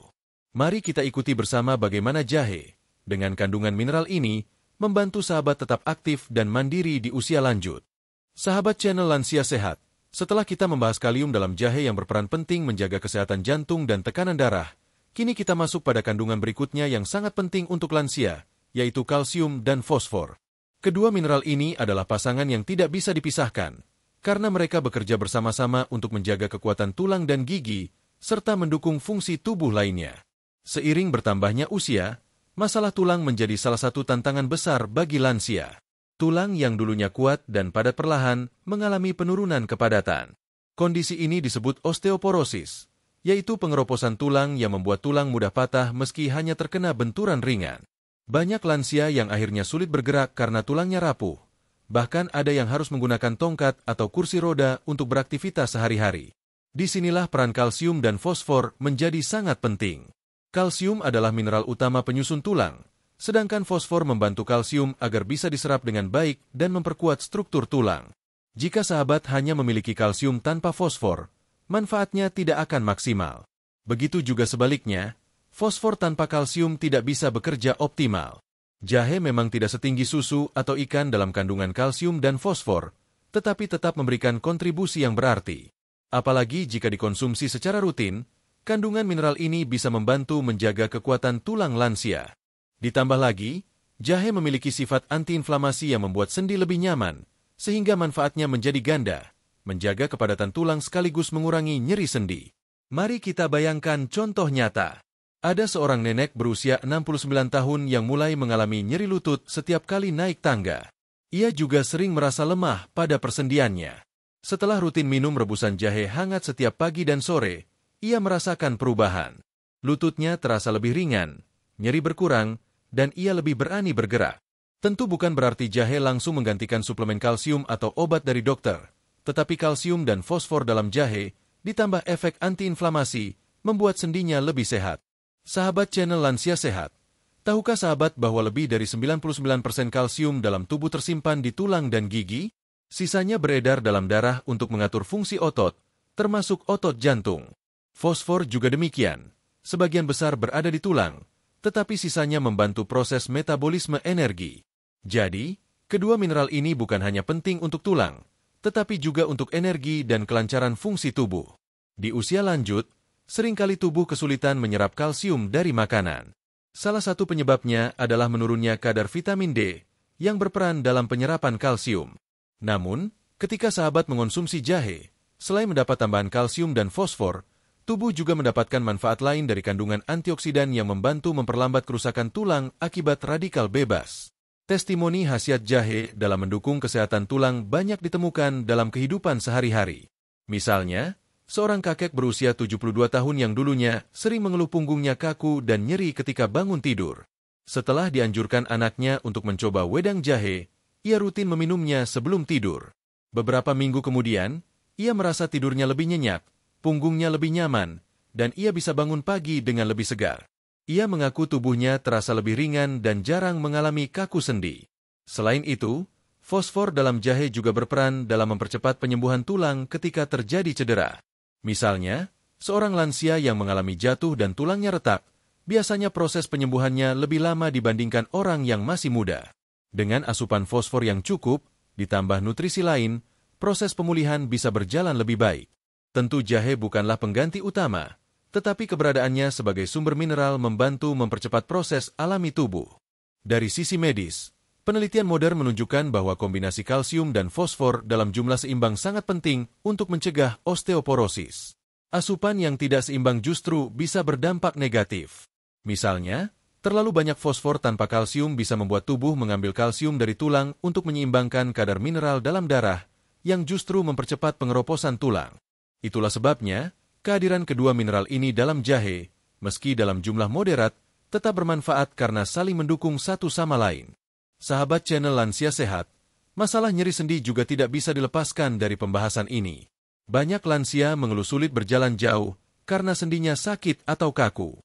Mari kita ikuti bersama bagaimana jahe, dengan kandungan mineral ini, membantu sahabat tetap aktif dan mandiri di usia lanjut. Sahabat channel Lansia Sehat, setelah kita membahas kalium dalam jahe yang berperan penting menjaga kesehatan jantung dan tekanan darah, kini kita masuk pada kandungan berikutnya yang sangat penting untuk lansia, yaitu kalsium dan fosfor. Kedua mineral ini adalah pasangan yang tidak bisa dipisahkan, karena mereka bekerja bersama-sama untuk menjaga kekuatan tulang dan gigi, serta mendukung fungsi tubuh lainnya. Seiring bertambahnya usia, masalah tulang menjadi salah satu tantangan besar bagi lansia. Tulang yang dulunya kuat dan padat perlahan mengalami penurunan kepadatan. Kondisi ini disebut osteoporosis, yaitu pengeroposan tulang yang membuat tulang mudah patah meski hanya terkena benturan ringan. Banyak lansia yang akhirnya sulit bergerak karena tulangnya rapuh. Bahkan ada yang harus menggunakan tongkat atau kursi roda untuk beraktivitas sehari-hari. Disinilah peran kalsium dan fosfor menjadi sangat penting. Kalsium adalah mineral utama penyusun tulang, sedangkan fosfor membantu kalsium agar bisa diserap dengan baik dan memperkuat struktur tulang. Jika sahabat hanya memiliki kalsium tanpa fosfor, manfaatnya tidak akan maksimal. Begitu juga sebaliknya, fosfor tanpa kalsium tidak bisa bekerja optimal. Jahe memang tidak setinggi susu atau ikan dalam kandungan kalsium dan fosfor, tetapi tetap memberikan kontribusi yang berarti. Apalagi jika dikonsumsi secara rutin, kandungan mineral ini bisa membantu menjaga kekuatan tulang lansia. Ditambah lagi, jahe memiliki sifat antiinflamasi yang membuat sendi lebih nyaman, sehingga manfaatnya menjadi ganda, menjaga kepadatan tulang sekaligus mengurangi nyeri sendi. Mari kita bayangkan contoh nyata. Ada seorang nenek berusia 69 tahun yang mulai mengalami nyeri lutut setiap kali naik tangga. Ia juga sering merasa lemah pada persendiannya. Setelah rutin minum rebusan jahe hangat setiap pagi dan sore, ia merasakan perubahan. Lututnya terasa lebih ringan, nyeri berkurang, dan ia lebih berani bergerak. Tentu bukan berarti jahe langsung menggantikan suplemen kalsium atau obat dari dokter, tetapi kalsium dan fosfor dalam jahe, ditambah efek antiinflamasi, membuat sendinya lebih sehat. Sahabat channel Lansia Sehat, tahukah sahabat bahwa lebih dari 99% kalsium dalam tubuh tersimpan di tulang dan gigi? Sisanya beredar dalam darah untuk mengatur fungsi otot, termasuk otot jantung. Fosfor juga demikian, sebagian besar berada di tulang, tetapi sisanya membantu proses metabolisme energi. Jadi, kedua mineral ini bukan hanya penting untuk tulang, tetapi juga untuk energi dan kelancaran fungsi tubuh. Di usia lanjut, seringkali tubuh kesulitan menyerap kalsium dari makanan. Salah satu penyebabnya adalah menurunnya kadar vitamin D yang berperan dalam penyerapan kalsium. Namun, ketika sahabat mengonsumsi jahe, selain mendapat tambahan kalsium dan fosfor, tubuh juga mendapatkan manfaat lain dari kandungan antioksidan yang membantu memperlambat kerusakan tulang akibat radikal bebas. Testimoni khasiat jahe dalam mendukung kesehatan tulang banyak ditemukan dalam kehidupan sehari-hari. Misalnya, seorang kakek berusia 72 tahun yang dulunya sering mengeluh punggungnya kaku dan nyeri ketika bangun tidur. Setelah dianjurkan anaknya untuk mencoba wedang jahe, ia rutin meminumnya sebelum tidur. Beberapa minggu kemudian, ia merasa tidurnya lebih nyenyak, punggungnya lebih nyaman, dan ia bisa bangun pagi dengan lebih segar. Ia mengaku tubuhnya terasa lebih ringan dan jarang mengalami kaku sendi. Selain itu, fosfor dalam jahe juga berperan dalam mempercepat penyembuhan tulang ketika terjadi cedera. Misalnya, seorang lansia yang mengalami jatuh dan tulangnya retak, biasanya proses penyembuhannya lebih lama dibandingkan orang yang masih muda. Dengan asupan fosfor yang cukup, ditambah nutrisi lain, proses pemulihan bisa berjalan lebih baik. Tentu jahe bukanlah pengganti utama, tetapi keberadaannya sebagai sumber mineral membantu mempercepat proses alami tubuh. Dari sisi medis, Penelitian modern menunjukkan bahwa kombinasi kalsium dan fosfor dalam jumlah seimbang sangat penting untuk mencegah osteoporosis. Asupan yang tidak seimbang justru bisa berdampak negatif. Misalnya, terlalu banyak fosfor tanpa kalsium bisa membuat tubuh mengambil kalsium dari tulang untuk menyeimbangkan kadar mineral dalam darah, yang justru mempercepat pengeroposan tulang. Itulah sebabnya, kehadiran kedua mineral ini dalam jahe, meski dalam jumlah moderat, tetap bermanfaat karena saling mendukung satu sama lain. Sahabat channel Lansia Sehat, masalah nyeri sendi juga tidak bisa dilepaskan dari pembahasan ini. Banyak lansia mengeluh sulit berjalan jauh karena sendinya sakit atau kaku.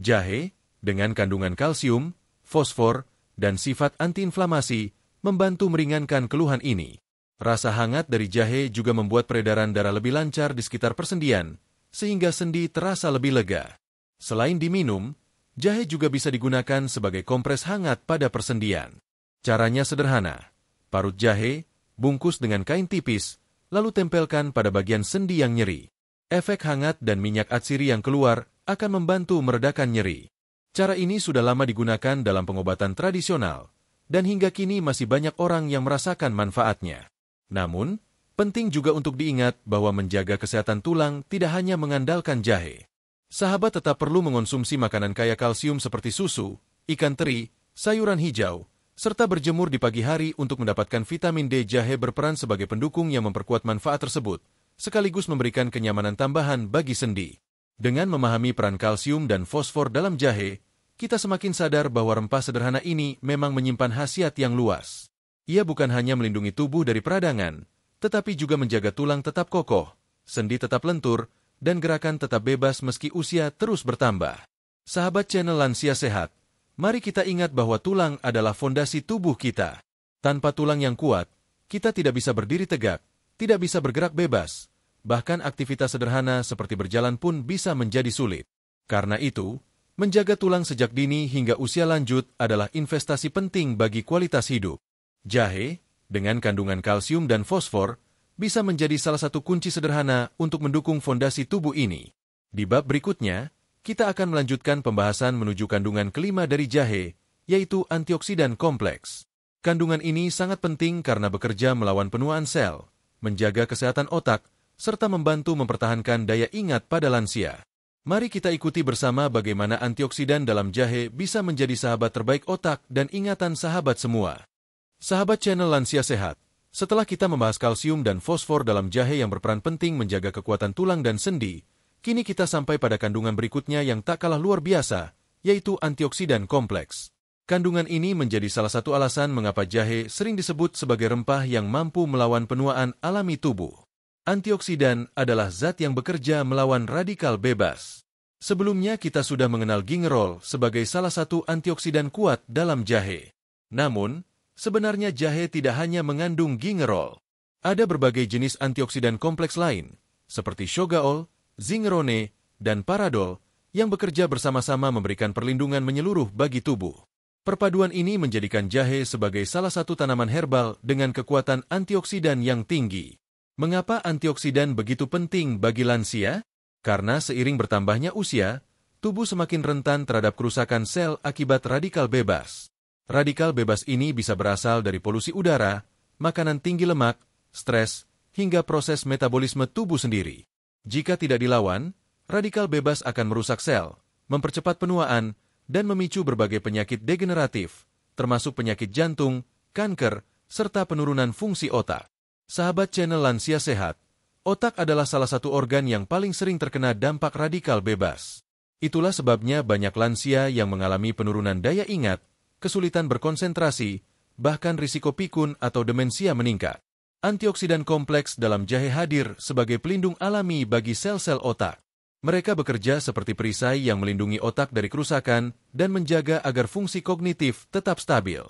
Jahe, dengan kandungan kalsium, fosfor, dan sifat antiinflamasi, membantu meringankan keluhan ini. Rasa hangat dari jahe juga membuat peredaran darah lebih lancar di sekitar persendian, sehingga sendi terasa lebih lega. Selain diminum, jahe juga bisa digunakan sebagai kompres hangat pada persendian. Caranya sederhana. Parut jahe, bungkus dengan kain tipis, lalu tempelkan pada bagian sendi yang nyeri. Efek hangat dan minyak atsiri yang keluar akan membantu meredakan nyeri. Cara ini sudah lama digunakan dalam pengobatan tradisional, dan hingga kini masih banyak orang yang merasakan manfaatnya. Namun, penting juga untuk diingat bahwa menjaga kesehatan tulang tidak hanya mengandalkan jahe. Sahabat tetap perlu mengonsumsi makanan kaya kalsium seperti susu, ikan teri, sayuran hijau, serta berjemur di pagi hari untuk mendapatkan vitamin D. Jahe berperan sebagai pendukung yang memperkuat manfaat tersebut, sekaligus memberikan kenyamanan tambahan bagi sendi. Dengan memahami peran kalsium dan fosfor dalam jahe, kita semakin sadar bahwa rempah sederhana ini memang menyimpan khasiat yang luas. Ia bukan hanya melindungi tubuh dari peradangan, tetapi juga menjaga tulang tetap kokoh, sendi tetap lentur, dan gerakan tetap bebas meski usia terus bertambah. Sahabat channel Lansia Sehat, mari kita ingat bahwa tulang adalah fondasi tubuh kita. Tanpa tulang yang kuat, kita tidak bisa berdiri tegak, tidak bisa bergerak bebas, bahkan aktivitas sederhana seperti berjalan pun bisa menjadi sulit. Karena itu, menjaga tulang sejak dini hingga usia lanjut adalah investasi penting bagi kualitas hidup. Jahe, dengan kandungan kalsium dan fosfor, bisa menjadi salah satu kunci sederhana untuk mendukung fondasi tubuh ini. Di bab berikutnya, kita akan melanjutkan pembahasan menuju kandungan kelima dari jahe, yaitu antioksidan kompleks. Kandungan ini sangat penting karena bekerja melawan penuaan sel, menjaga kesehatan otak, serta membantu mempertahankan daya ingat pada lansia. Mari kita ikuti bersama bagaimana antioksidan dalam jahe bisa menjadi sahabat terbaik otak dan ingatan sahabat semua. Sahabat channel Lansia Sehat, setelah kita membahas kalsium dan fosfor dalam jahe yang berperan penting menjaga kekuatan tulang dan sendi, kini kita sampai pada kandungan berikutnya yang tak kalah luar biasa, yaitu antioksidan kompleks. Kandungan ini menjadi salah satu alasan mengapa jahe sering disebut sebagai rempah yang mampu melawan penuaan alami tubuh. Antioksidan adalah zat yang bekerja melawan radikal bebas. Sebelumnya kita sudah mengenal gingerol sebagai salah satu antioksidan kuat dalam jahe. Namun, sebenarnya jahe tidak hanya mengandung gingerol. Ada berbagai jenis antioksidan kompleks lain, seperti shogaol, zingerone, dan paradol, yang bekerja bersama-sama memberikan perlindungan menyeluruh bagi tubuh. Perpaduan ini menjadikan jahe sebagai salah satu tanaman herbal dengan kekuatan antioksidan yang tinggi. Mengapa antioksidan begitu penting bagi lansia? Karena seiring bertambahnya usia, tubuh semakin rentan terhadap kerusakan sel akibat radikal bebas. Radikal bebas ini bisa berasal dari polusi udara, makanan tinggi lemak, stres, hingga proses metabolisme tubuh sendiri. Jika tidak dilawan, radikal bebas akan merusak sel, mempercepat penuaan, dan memicu berbagai penyakit degeneratif, termasuk penyakit jantung, kanker, serta penurunan fungsi otak. Sahabat channel Lansia Sehat, otak adalah salah satu organ yang paling sering terkena dampak radikal bebas. Itulah sebabnya banyak lansia yang mengalami penurunan daya ingat, kesulitan berkonsentrasi, bahkan risiko pikun atau demensia meningkat. Antioksidan kompleks dalam jahe hadir sebagai pelindung alami bagi sel-sel otak. Mereka bekerja seperti perisai yang melindungi otak dari kerusakan dan menjaga agar fungsi kognitif tetap stabil.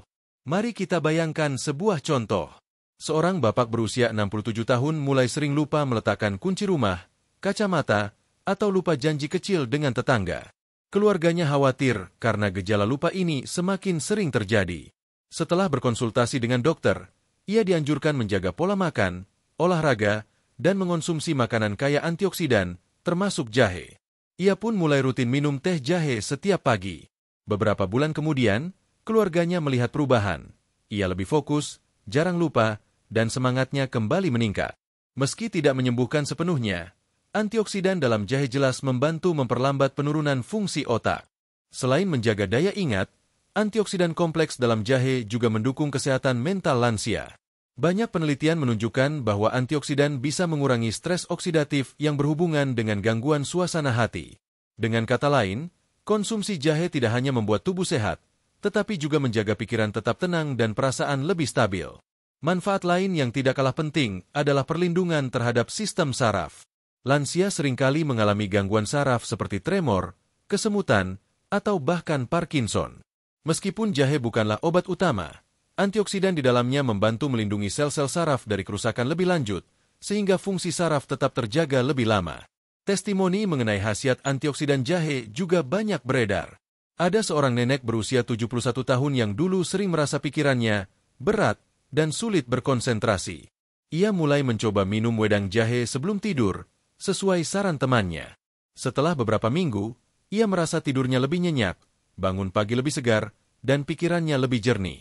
Mari kita bayangkan sebuah contoh. Seorang bapak berusia 67 tahun mulai sering lupa meletakkan kunci rumah, kacamata, atau lupa janji kecil dengan tetangga. Keluarganya khawatir karena gejala lupa ini semakin sering terjadi. Setelah berkonsultasi dengan dokter, ia dianjurkan menjaga pola makan, olahraga, dan mengonsumsi makanan kaya antioksidan, termasuk jahe. Ia pun mulai rutin minum teh jahe setiap pagi. Beberapa bulan kemudian, keluarganya melihat perubahan. Ia lebih fokus, jarang lupa, dan semangatnya kembali meningkat. Meski tidak menyembuhkan sepenuhnya, antioksidan dalam jahe jelas membantu memperlambat penurunan fungsi otak. Selain menjaga daya ingat, antioksidan kompleks dalam jahe juga mendukung kesehatan mental lansia. Banyak penelitian menunjukkan bahwa antioksidan bisa mengurangi stres oksidatif yang berhubungan dengan gangguan suasana hati. Dengan kata lain, konsumsi jahe tidak hanya membuat tubuh sehat, tetapi juga menjaga pikiran tetap tenang dan perasaan lebih stabil. Manfaat lain yang tidak kalah penting adalah perlindungan terhadap sistem saraf. Lansia seringkali mengalami gangguan saraf seperti tremor, kesemutan, atau bahkan Parkinson. Meskipun jahe bukanlah obat utama, antioksidan di dalamnya membantu melindungi sel-sel saraf dari kerusakan lebih lanjut, sehingga fungsi saraf tetap terjaga lebih lama. Testimoni mengenai khasiat antioksidan jahe juga banyak beredar. Ada seorang nenek berusia 71 tahun yang dulu sering merasa pikirannya berat dan sulit berkonsentrasi. Ia mulai mencoba minum wedang jahe sebelum tidur, sesuai saran temannya. Setelah beberapa minggu, ia merasa tidurnya lebih nyenyak, bangun pagi lebih segar, dan pikirannya lebih jernih.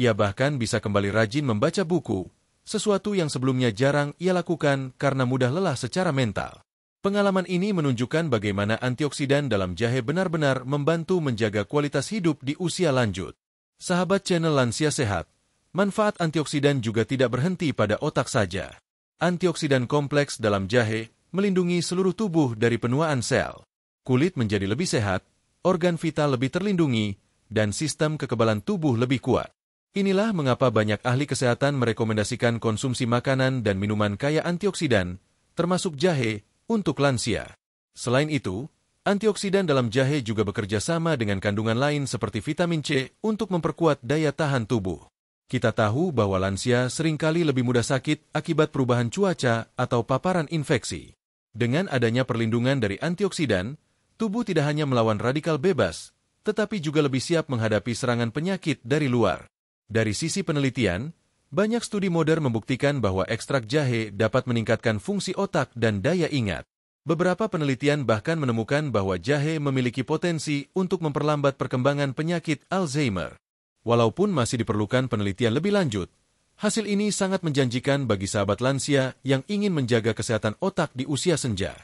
Ia bahkan bisa kembali rajin membaca buku, sesuatu yang sebelumnya jarang ia lakukan karena mudah lelah secara mental. Pengalaman ini menunjukkan bagaimana antioksidan dalam jahe benar-benar membantu menjaga kualitas hidup di usia lanjut. Sahabat channel Lansia Sehat, manfaat antioksidan juga tidak berhenti pada otak saja. Antioksidan kompleks dalam jahe melindungi seluruh tubuh dari penuaan sel. Kulit menjadi lebih sehat, organ vital lebih terlindungi, dan sistem kekebalan tubuh lebih kuat. Inilah mengapa banyak ahli kesehatan merekomendasikan konsumsi makanan dan minuman kaya antioksidan, termasuk jahe, untuk lansia. Selain itu, antioksidan dalam jahe juga bekerja sama dengan kandungan lain seperti vitamin C untuk memperkuat daya tahan tubuh. Kita tahu bahwa lansia seringkali lebih mudah sakit akibat perubahan cuaca atau paparan infeksi. Dengan adanya perlindungan dari antioksidan, tubuh tidak hanya melawan radikal bebas, tetapi juga lebih siap menghadapi serangan penyakit dari luar. Dari sisi penelitian, banyak studi modern membuktikan bahwa ekstrak jahe dapat meningkatkan fungsi otak dan daya ingat. Beberapa penelitian bahkan menemukan bahwa jahe memiliki potensi untuk memperlambat perkembangan penyakit Alzheimer. Walaupun masih diperlukan penelitian lebih lanjut, hasil ini sangat menjanjikan bagi sahabat lansia yang ingin menjaga kesehatan otak di usia senja.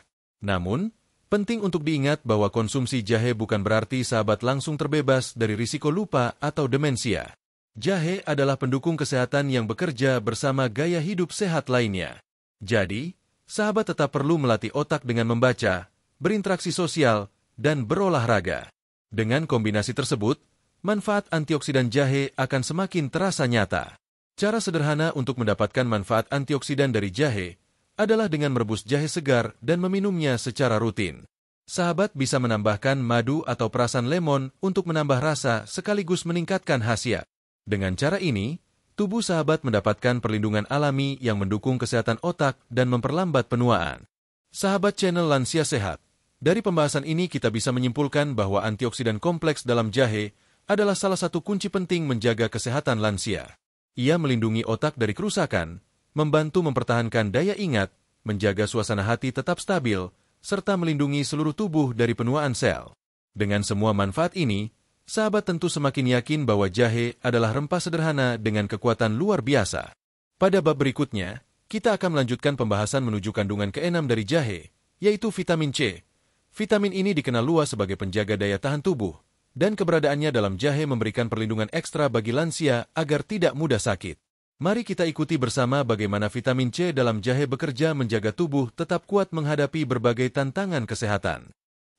Namun, penting untuk diingat bahwa konsumsi jahe bukan berarti sahabat langsung terbebas dari risiko lupa atau demensia. Jahe adalah pendukung kesehatan yang bekerja bersama gaya hidup sehat lainnya. Jadi, sahabat tetap perlu melatih otak dengan membaca, berinteraksi sosial, dan berolahraga. Dengan kombinasi tersebut, manfaat antioksidan jahe akan semakin terasa nyata. Cara sederhana untuk mendapatkan manfaat antioksidan dari jahe adalah dengan merebus jahe segar dan meminumnya secara rutin. Sahabat bisa menambahkan madu atau perasan lemon untuk menambah rasa sekaligus meningkatkan khasiat. Dengan cara ini, tubuh sahabat mendapatkan perlindungan alami yang mendukung kesehatan otak dan memperlambat penuaan. Sahabat channel Lansia Sehat, dari pembahasan ini kita bisa menyimpulkan bahwa antioksidan kompleks dalam jahe adalah salah satu kunci penting menjaga kesehatan lansia. Ia melindungi otak dari kerusakan, membantu mempertahankan daya ingat, menjaga suasana hati tetap stabil, serta melindungi seluruh tubuh dari penuaan sel. Dengan semua manfaat ini, sahabat tentu semakin yakin bahwa jahe adalah rempah sederhana dengan kekuatan luar biasa. Pada bab berikutnya, kita akan melanjutkan pembahasan menuju kandungan ke-6 dari jahe, yaitu vitamin C. Vitamin ini dikenal luas sebagai penjaga daya tahan tubuh, dan keberadaannya dalam jahe memberikan perlindungan ekstra bagi lansia agar tidak mudah sakit. Mari kita ikuti bersama bagaimana vitamin C dalam jahe bekerja menjaga tubuh tetap kuat menghadapi berbagai tantangan kesehatan.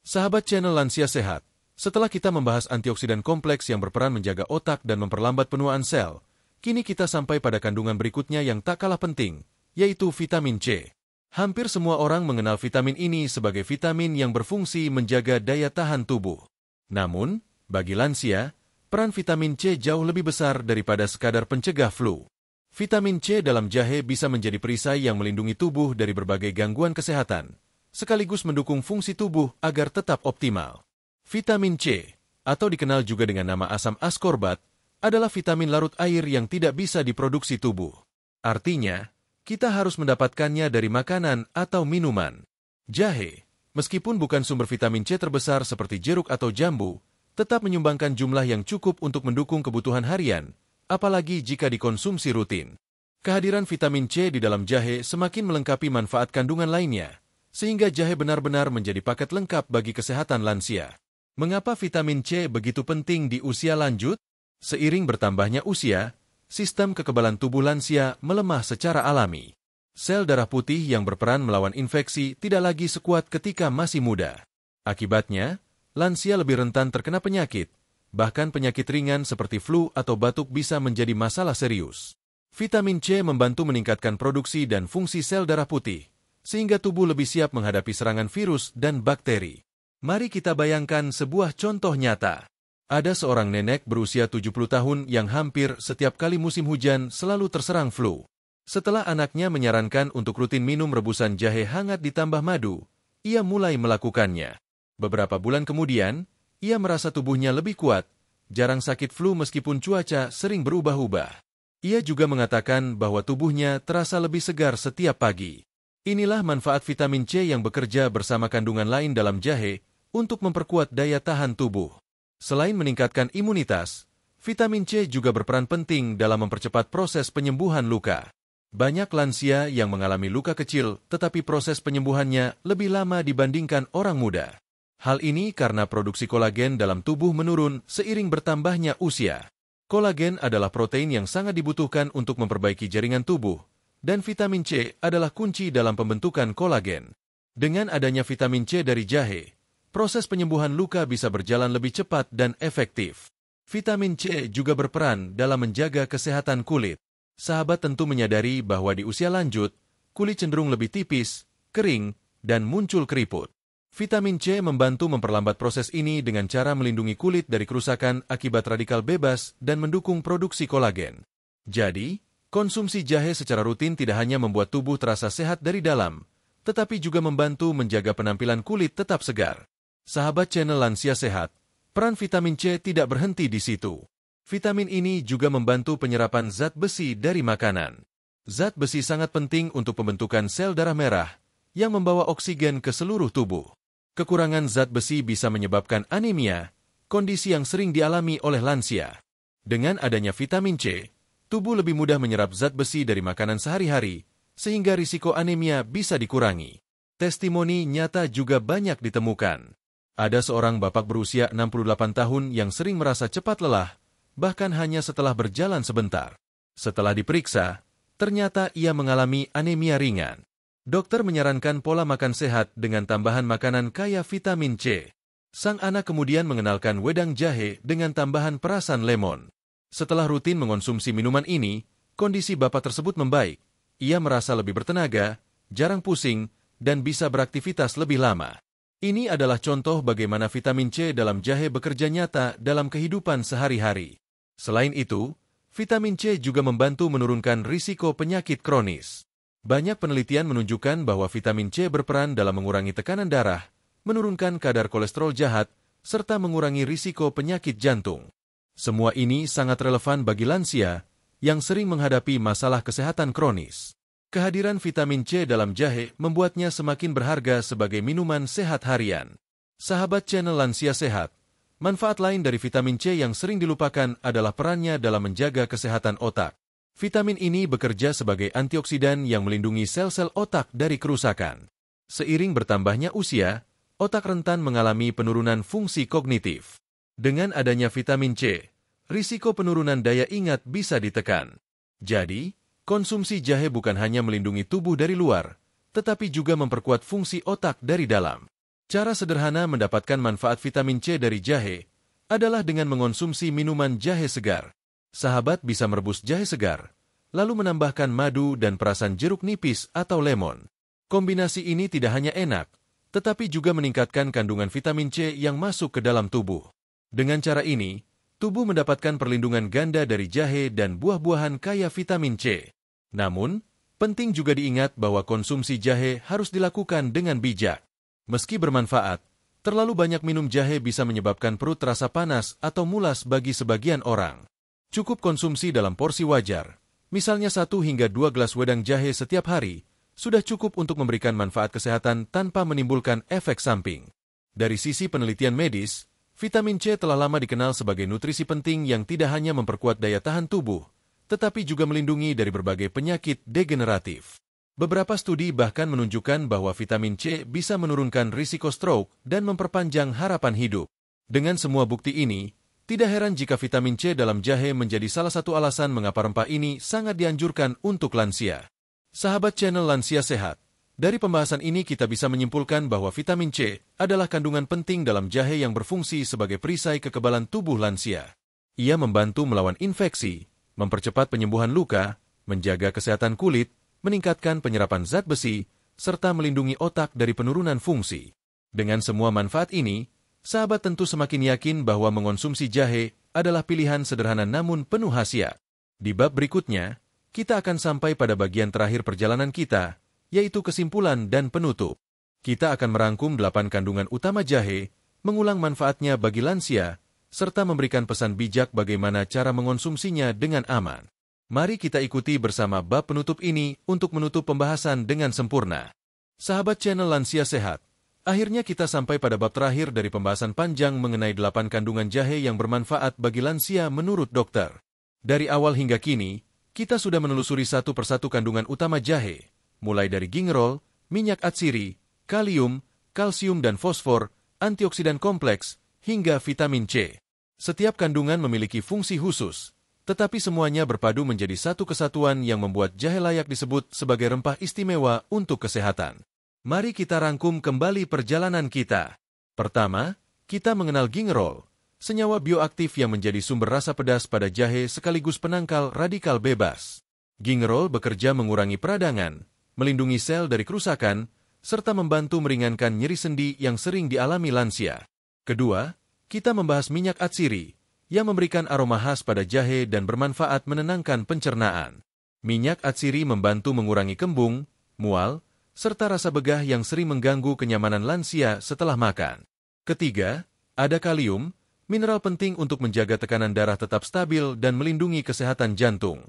Sahabat channel Lansia Sehat, setelah kita membahas antioksidan kompleks yang berperan menjaga otak dan memperlambat penuaan sel, kini kita sampai pada kandungan berikutnya yang tak kalah penting, yaitu vitamin C. Hampir semua orang mengenal vitamin ini sebagai vitamin yang berfungsi menjaga daya tahan tubuh. Namun, bagi lansia, peran vitamin C jauh lebih besar daripada sekadar pencegah flu. Vitamin C dalam jahe bisa menjadi perisai yang melindungi tubuh dari berbagai gangguan kesehatan, sekaligus mendukung fungsi tubuh agar tetap optimal. Vitamin C, atau dikenal juga dengan nama asam askorbat, adalah vitamin larut air yang tidak bisa diproduksi tubuh. Artinya, kita harus mendapatkannya dari makanan atau minuman. Jahe, meskipun bukan sumber vitamin C terbesar seperti jeruk atau jambu, tetap menyumbangkan jumlah yang cukup untuk mendukung kebutuhan harian, apalagi jika dikonsumsi rutin. Kehadiran vitamin C di dalam jahe semakin melengkapi manfaat kandungan lainnya, sehingga jahe benar-benar menjadi paket lengkap bagi kesehatan lansia. Mengapa vitamin C begitu penting di usia lanjut? Seiring bertambahnya usia, sistem kekebalan tubuh lansia melemah secara alami. Sel darah putih yang berperan melawan infeksi tidak lagi sekuat ketika masih muda. Akibatnya, lansia lebih rentan terkena penyakit, bahkan penyakit ringan seperti flu atau batuk bisa menjadi masalah serius. Vitamin C membantu meningkatkan produksi dan fungsi sel darah putih, sehingga tubuh lebih siap menghadapi serangan virus dan bakteri. Mari kita bayangkan sebuah contoh nyata. Ada seorang nenek berusia 70 tahun yang hampir setiap kali musim hujan selalu terserang flu. Setelah anaknya menyarankan untuk rutin minum rebusan jahe hangat ditambah madu, ia mulai melakukannya. Beberapa bulan kemudian, ia merasa tubuhnya lebih kuat, jarang sakit flu meskipun cuaca sering berubah-ubah. Ia juga mengatakan bahwa tubuhnya terasa lebih segar setiap pagi. Inilah manfaat vitamin C yang bekerja bersama kandungan lain dalam jahe untuk memperkuat daya tahan tubuh. Selain meningkatkan imunitas, vitamin C juga berperan penting dalam mempercepat proses penyembuhan luka. Banyak lansia yang mengalami luka kecil, tetapi proses penyembuhannya lebih lama dibandingkan orang muda. Hal ini karena produksi kolagen dalam tubuh menurun seiring bertambahnya usia. Kolagen adalah protein yang sangat dibutuhkan untuk memperbaiki jaringan tubuh, dan vitamin C adalah kunci dalam pembentukan kolagen. Dengan adanya vitamin C dari jahe, proses penyembuhan luka bisa berjalan lebih cepat dan efektif. Vitamin C juga berperan dalam menjaga kesehatan kulit. Sahabat tentu menyadari bahwa di usia lanjut, kulit cenderung lebih tipis, kering, dan muncul keriput. Vitamin C membantu memperlambat proses ini dengan cara melindungi kulit dari kerusakan akibat radikal bebas dan mendukung produksi kolagen. Jadi, konsumsi jahe secara rutin tidak hanya membuat tubuh terasa sehat dari dalam, tetapi juga membantu menjaga penampilan kulit tetap segar. Sahabat channel Lansia Sehat, peran vitamin C tidak berhenti di situ. Vitamin ini juga membantu penyerapan zat besi dari makanan. Zat besi sangat penting untuk pembentukan sel darah merah yang membawa oksigen ke seluruh tubuh. Kekurangan zat besi bisa menyebabkan anemia, kondisi yang sering dialami oleh lansia. Dengan adanya vitamin C, tubuh lebih mudah menyerap zat besi dari makanan sehari-hari, sehingga risiko anemia bisa dikurangi. Testimoni nyata juga banyak ditemukan. Ada seorang bapak berusia 68 tahun yang sering merasa cepat lelah, bahkan hanya setelah berjalan sebentar. Setelah diperiksa, ternyata ia mengalami anemia ringan. Dokter menyarankan pola makan sehat dengan tambahan makanan kaya vitamin C. Sang anak kemudian mengenalkan wedang jahe dengan tambahan perasan lemon. Setelah rutin mengonsumsi minuman ini, kondisi bapak tersebut membaik. Ia merasa lebih bertenaga, jarang pusing, dan bisa beraktivitas lebih lama. Ini adalah contoh bagaimana vitamin C dalam jahe bekerja nyata dalam kehidupan sehari-hari. Selain itu, vitamin C juga membantu menurunkan risiko penyakit kronis. Banyak penelitian menunjukkan bahwa vitamin C berperan dalam mengurangi tekanan darah, menurunkan kadar kolesterol jahat, serta mengurangi risiko penyakit jantung. Semua ini sangat relevan bagi lansia yang sering menghadapi masalah kesehatan kronis. Kehadiran vitamin C dalam jahe membuatnya semakin berharga sebagai minuman sehat harian. Sahabat channel Lansia Sehat, manfaat lain dari vitamin C yang sering dilupakan adalah perannya dalam menjaga kesehatan otak. Vitamin ini bekerja sebagai antioksidan yang melindungi sel-sel otak dari kerusakan. Seiring bertambahnya usia, otak rentan mengalami penurunan fungsi kognitif. Dengan adanya vitamin C, risiko penurunan daya ingat bisa ditekan. Jadi, konsumsi jahe bukan hanya melindungi tubuh dari luar, tetapi juga memperkuat fungsi otak dari dalam. Cara sederhana mendapatkan manfaat vitamin C dari jahe adalah dengan mengonsumsi minuman jahe segar. Sahabat bisa merebus jahe segar, lalu menambahkan madu dan perasan jeruk nipis atau lemon. Kombinasi ini tidak hanya enak, tetapi juga meningkatkan kandungan vitamin C yang masuk ke dalam tubuh. Dengan cara ini, tubuh mendapatkan perlindungan ganda dari jahe dan buah-buahan kaya vitamin C. Namun, penting juga diingat bahwa konsumsi jahe harus dilakukan dengan bijak. Meski bermanfaat, terlalu banyak minum jahe bisa menyebabkan perut terasa panas atau mulas bagi sebagian orang. Cukup konsumsi dalam porsi wajar, misalnya 1 hingga 2 gelas wedang jahe setiap hari, sudah cukup untuk memberikan manfaat kesehatan tanpa menimbulkan efek samping. Dari sisi penelitian medis, Vitamin C telah lama dikenal sebagai nutrisi penting yang tidak hanya memperkuat daya tahan tubuh, tetapi juga melindungi dari berbagai penyakit degeneratif. Beberapa studi bahkan menunjukkan bahwa vitamin C bisa menurunkan risiko stroke dan memperpanjang harapan hidup. Dengan semua bukti ini, tidak heran jika vitamin C dalam jahe menjadi salah satu alasan mengapa rempah ini sangat dianjurkan untuk lansia. Sahabat channel Lansia Sehat, dari pembahasan ini kita bisa menyimpulkan bahwa vitamin C adalah kandungan penting dalam jahe yang berfungsi sebagai perisai kekebalan tubuh lansia. Ia membantu melawan infeksi, mempercepat penyembuhan luka, menjaga kesehatan kulit, meningkatkan penyerapan zat besi, serta melindungi otak dari penurunan fungsi. Dengan semua manfaat ini, sahabat tentu semakin yakin bahwa mengonsumsi jahe adalah pilihan sederhana namun penuh khasiat. Di bab berikutnya, kita akan sampai pada bagian terakhir perjalanan kita, yaitu kesimpulan dan penutup. Kita akan merangkum 8 kandungan utama jahe, mengulang manfaatnya bagi lansia, serta memberikan pesan bijak bagaimana cara mengonsumsinya dengan aman. Mari kita ikuti bersama bab penutup ini untuk menutup pembahasan dengan sempurna. Sahabat channel Lansia Sehat, akhirnya kita sampai pada bab terakhir dari pembahasan panjang mengenai 8 kandungan jahe yang bermanfaat bagi lansia menurut dokter. Dari awal hingga kini, kita sudah menelusuri satu persatu kandungan utama jahe, mulai dari gingerol, minyak atsiri, kalium, kalsium dan fosfor, antioksidan kompleks, hingga vitamin C. Setiap kandungan memiliki fungsi khusus, tetapi semuanya berpadu menjadi satu kesatuan yang membuat jahe layak disebut sebagai rempah istimewa untuk kesehatan. Mari kita rangkum kembali perjalanan kita. Pertama, kita mengenal gingerol, senyawa bioaktif yang menjadi sumber rasa pedas pada jahe sekaligus penangkal radikal bebas. Gingerol bekerja mengurangi peradangan, melindungi sel dari kerusakan, serta membantu meringankan nyeri sendi yang sering dialami lansia. Kedua, kita membahas minyak atsiri, yang memberikan aroma khas pada jahe dan bermanfaat menenangkan pencernaan. Minyak atsiri membantu mengurangi kembung, mual, serta rasa begah yang sering mengganggu kenyamanan lansia setelah makan. Ketiga, ada kalium, mineral penting untuk menjaga tekanan darah tetap stabil dan melindungi kesehatan jantung.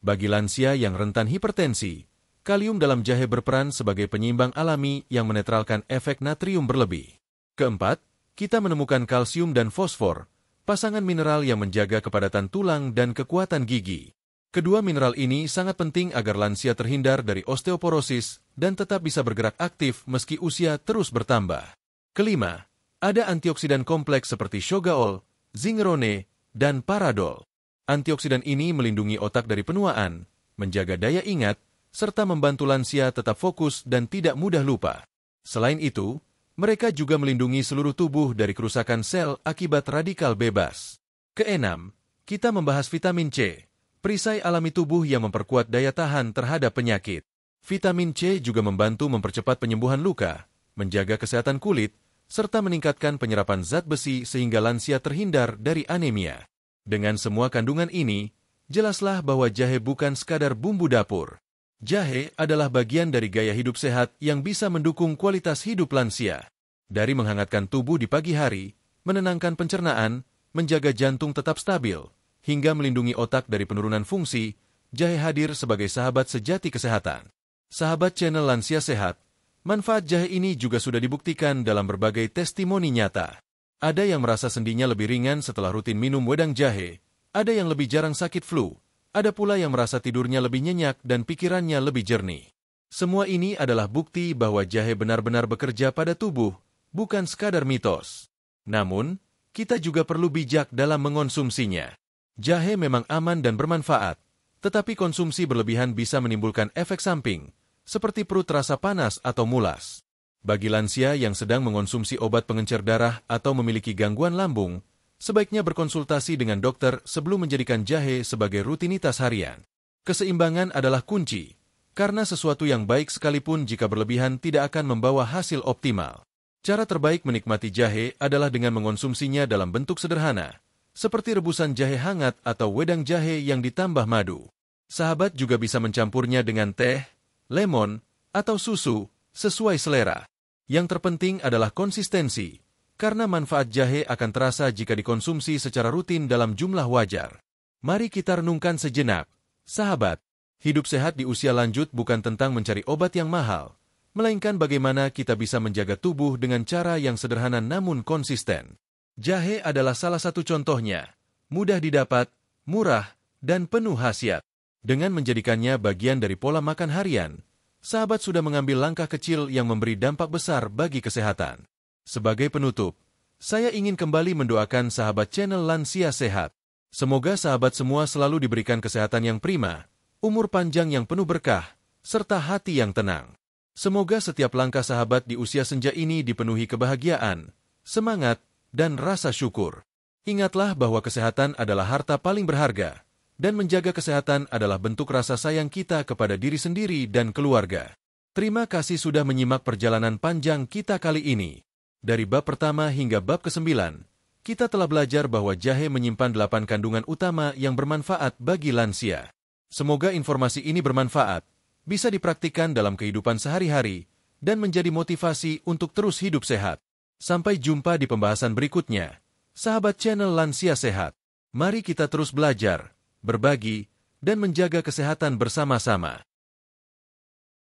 Bagi lansia yang rentan hipertensi, kalium dalam jahe berperan sebagai penyeimbang alami yang menetralkan efek natrium berlebih. Keempat, kita menemukan kalsium dan fosfor, pasangan mineral yang menjaga kepadatan tulang dan kekuatan gigi. Kedua mineral ini sangat penting agar lansia terhindar dari osteoporosis dan tetap bisa bergerak aktif meski usia terus bertambah. Kelima, ada antioksidan kompleks seperti shogaol, zingerone, dan paradol. Antioksidan ini melindungi otak dari penuaan, menjaga daya ingat, serta membantu lansia tetap fokus dan tidak mudah lupa. Selain itu, mereka juga melindungi seluruh tubuh dari kerusakan sel akibat radikal bebas. Keenam, kita membahas vitamin C, perisai alami tubuh yang memperkuat daya tahan terhadap penyakit. Vitamin C juga membantu mempercepat penyembuhan luka, menjaga kesehatan kulit, serta meningkatkan penyerapan zat besi sehingga lansia terhindar dari anemia. Dengan semua kandungan ini, jelaslah bahwa jahe bukan sekadar bumbu dapur. Jahe adalah bagian dari gaya hidup sehat yang bisa mendukung kualitas hidup lansia. Dari menghangatkan tubuh di pagi hari, menenangkan pencernaan, menjaga jantung tetap stabil, hingga melindungi otak dari penurunan fungsi, jahe hadir sebagai sahabat sejati kesehatan. Sahabat channel Lansia Sehat, manfaat jahe ini juga sudah dibuktikan dalam berbagai testimoni nyata. Ada yang merasa sendinya lebih ringan setelah rutin minum wedang jahe, ada yang lebih jarang sakit flu, ada pula yang merasa tidurnya lebih nyenyak dan pikirannya lebih jernih. Semua ini adalah bukti bahwa jahe benar-benar bekerja pada tubuh, bukan sekadar mitos. Namun, kita juga perlu bijak dalam mengonsumsinya. Jahe memang aman dan bermanfaat, tetapi konsumsi berlebihan bisa menimbulkan efek samping, seperti perut terasa panas atau mulas. Bagi lansia yang sedang mengonsumsi obat pengencer darah atau memiliki gangguan lambung, sebaiknya berkonsultasi dengan dokter sebelum menjadikan jahe sebagai rutinitas harian. Keseimbangan adalah kunci, karena sesuatu yang baik sekalipun jika berlebihan tidak akan membawa hasil optimal. Cara terbaik menikmati jahe adalah dengan mengonsumsinya dalam bentuk sederhana, seperti rebusan jahe hangat atau wedang jahe yang ditambah madu. Sahabat juga bisa mencampurnya dengan teh, lemon, atau susu, sesuai selera. Yang terpenting adalah konsistensi, karena manfaat jahe akan terasa jika dikonsumsi secara rutin dalam jumlah wajar. Mari kita renungkan sejenak. Sahabat, hidup sehat di usia lanjut bukan tentang mencari obat yang mahal, melainkan bagaimana kita bisa menjaga tubuh dengan cara yang sederhana namun konsisten. Jahe adalah salah satu contohnya. Mudah didapat, murah, dan penuh khasiat. Dengan menjadikannya bagian dari pola makan harian, sahabat sudah mengambil langkah kecil yang memberi dampak besar bagi kesehatan. Sebagai penutup, saya ingin kembali mendoakan sahabat channel Lansia Sehat. Semoga sahabat semua selalu diberikan kesehatan yang prima, umur panjang yang penuh berkah, serta hati yang tenang. Semoga setiap langkah sahabat di usia senja ini dipenuhi kebahagiaan, semangat, dan rasa syukur. Ingatlah bahwa kesehatan adalah harta paling berharga, dan menjaga kesehatan adalah bentuk rasa sayang kita kepada diri sendiri dan keluarga. Terima kasih sudah menyimak perjalanan panjang kita kali ini. Dari bab pertama hingga bab ke-9, kita telah belajar bahwa jahe menyimpan 8 kandungan utama yang bermanfaat bagi lansia. Semoga informasi ini bermanfaat, bisa dipraktikkan dalam kehidupan sehari-hari, dan menjadi motivasi untuk terus hidup sehat. Sampai jumpa di pembahasan berikutnya. Sahabat channel Lansia Sehat, mari kita terus belajar, berbagi, dan menjaga kesehatan bersama-sama.